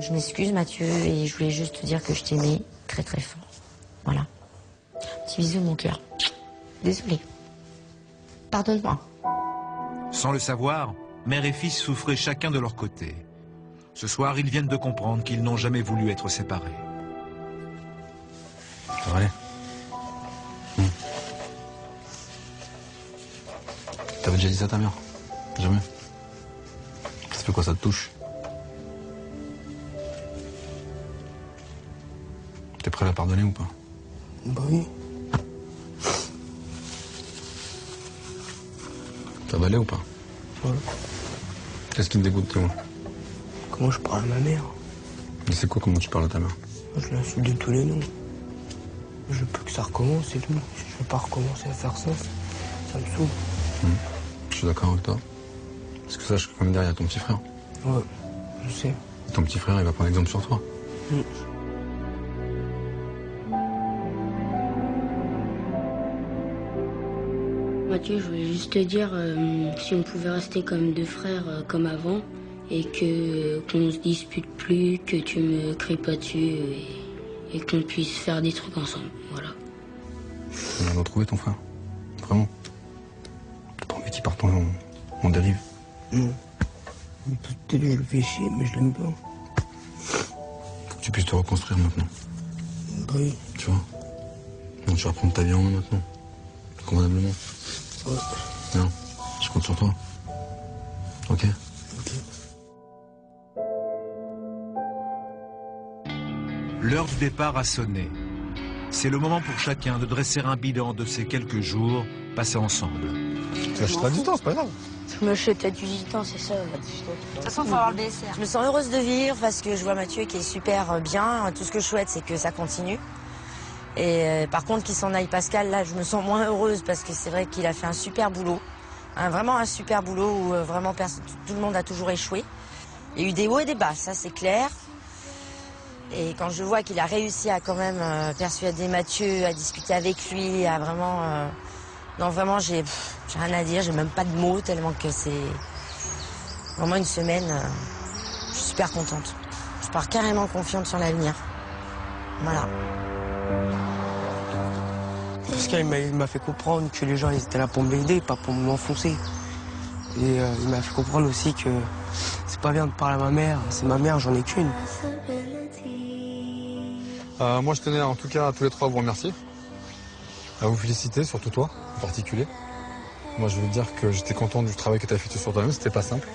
je m'excuse Mathieu, et je voulais juste te dire que je t'aimais très très fort. Voilà. Petit bisou mon cœur. Désolée. Pardonne-moi. Sans le savoir, mère et fils souffraient chacun de leur côté. Ce soir, ils viennent de comprendre qu'ils n'ont jamais voulu être séparés. Ça va aller. T'avais déjà dit ça à ta mère? Jamais. Ça fait quoi, ça te touche? T'es prêt à la pardonner ou pas? Bah oui. Ça va aller ou pas? Ouais. Qu'est-ce qui te dégoûte, Théo? Comment je parle à ma mère? Mais c'est quoi comment tu parles à ta mère? Je l'insulte de tous les noms. Je veux que ça recommence et tout. Je veux pas recommencer à faire ça. Ça me saoule. Je suis d'accord avec toi. Parce que sache que comme derrière, il y a ton petit frère. Ouais, je sais. Et ton petit frère, il va prendre exemple sur toi. Mathieu, je voulais juste te dire si on pouvait rester comme deux frères comme avant et qu'on se dispute plus, que tu me cries pas dessus et qu'on puisse faire des trucs ensemble, voilà. On va retrouver ton frère. Vraiment. T'as pas envie qu'il parte en dérive. Non. Peut-être que je le fais chier, mais je l'aime pas. Faut que tu puisses te reconstruire maintenant. Bah oui. Tu vois? Donc tu vas prendre ta vie en main maintenant. Convenablement. Ouais. Non, je compte sur toi. Ok? L'heure du départ a sonné. C'est le moment pour chacun de dresser un bilan de ces quelques jours passés ensemble. Tu achèteras du temps, c'est pas grave. Je me jetais du temps, c'est ça. De toute façon, il faut avoir le dessert. Je me sens heureuse de vivre parce que je vois Mathieu qui est super bien. Tout ce que je souhaite, c'est que ça continue. Et par contre, qu'il s'en aille Pascal, là, je me sens moins heureuse parce que c'est vrai qu'il a fait un super boulot. Vraiment un super boulot où vraiment tout le monde a toujours échoué. Il y a eu des hauts et des bas, ça c'est clair. Et quand je vois qu'il a réussi à quand même persuader Mathieu, à discuter avec lui, à vraiment... non, vraiment, j'ai rien à dire, j'ai même pas de mots tellement que c'est vraiment une semaine. Je suis super contente. Je pars carrément confiante sur l'avenir. Voilà. Pascal, il m'a fait comprendre que les gens ils étaient là pour m'aider, pas pour m'enfoncer. Et il m'a fait comprendre aussi que c'est pas bien de parler à ma mère. C'est ma mère, j'en ai qu'une. Moi, je tenais en tout cas à tous les trois à vous remercier. À vous féliciter, surtout toi, en particulier. Moi, je veux dire que j'étais content du travail que tu as fait sur toi-même, c'était pas simple.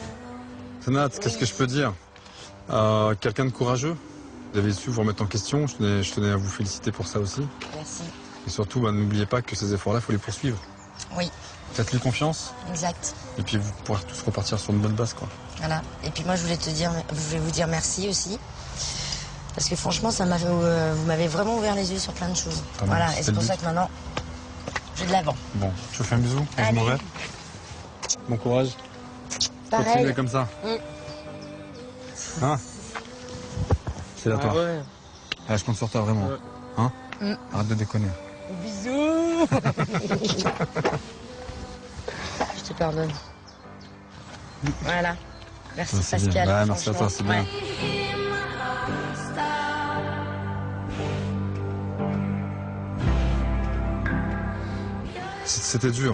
Nat, qu'est-ce que je peux dire? Quelqu'un de courageux. Vous avez su vous remettre en question, je tenais à vous féliciter pour ça aussi. Merci. Et surtout, n'oubliez pas que ces efforts-là, il faut les poursuivre. Oui. Faites-lui confiance. Exact. Et puis vous pourrez tous repartir sur une bonne base, quoi. Voilà. Et puis moi, je voulais vous dire merci aussi. Parce que franchement, vous m'avez vraiment ouvert les yeux sur plein de choses. Voilà, et c'est pour ça que maintenant, j'ai de l'avant. Bon, je vous fais un bisou, je m'en vais. Bon courage. Pareil. Continuez comme ça. Hein? C'est à toi. Ouais. Ah, je compte sur toi, vraiment. Ouais. Hein? Arrête de déconner. Bisous. Je te pardonne. Voilà. Merci Pascal. Ouais, merci à toi, c'est bien. C'était dur.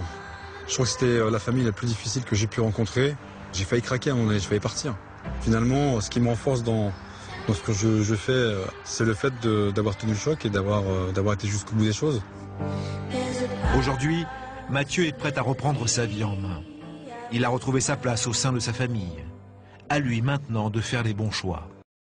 Je crois que c'était la famille la plus difficile que j'ai pu rencontrer. J'ai failli craquer à un moment donné, j'ai failli partir. Finalement, ce qui me renforce dans ce que je fais, c'est le fait d'avoir tenu le choc et d'avoir été jusqu'au bout des choses. Aujourd'hui, Mathieu est prêt à reprendre sa vie en main. Il a retrouvé sa place au sein de sa famille. À lui maintenant de faire les bons choix.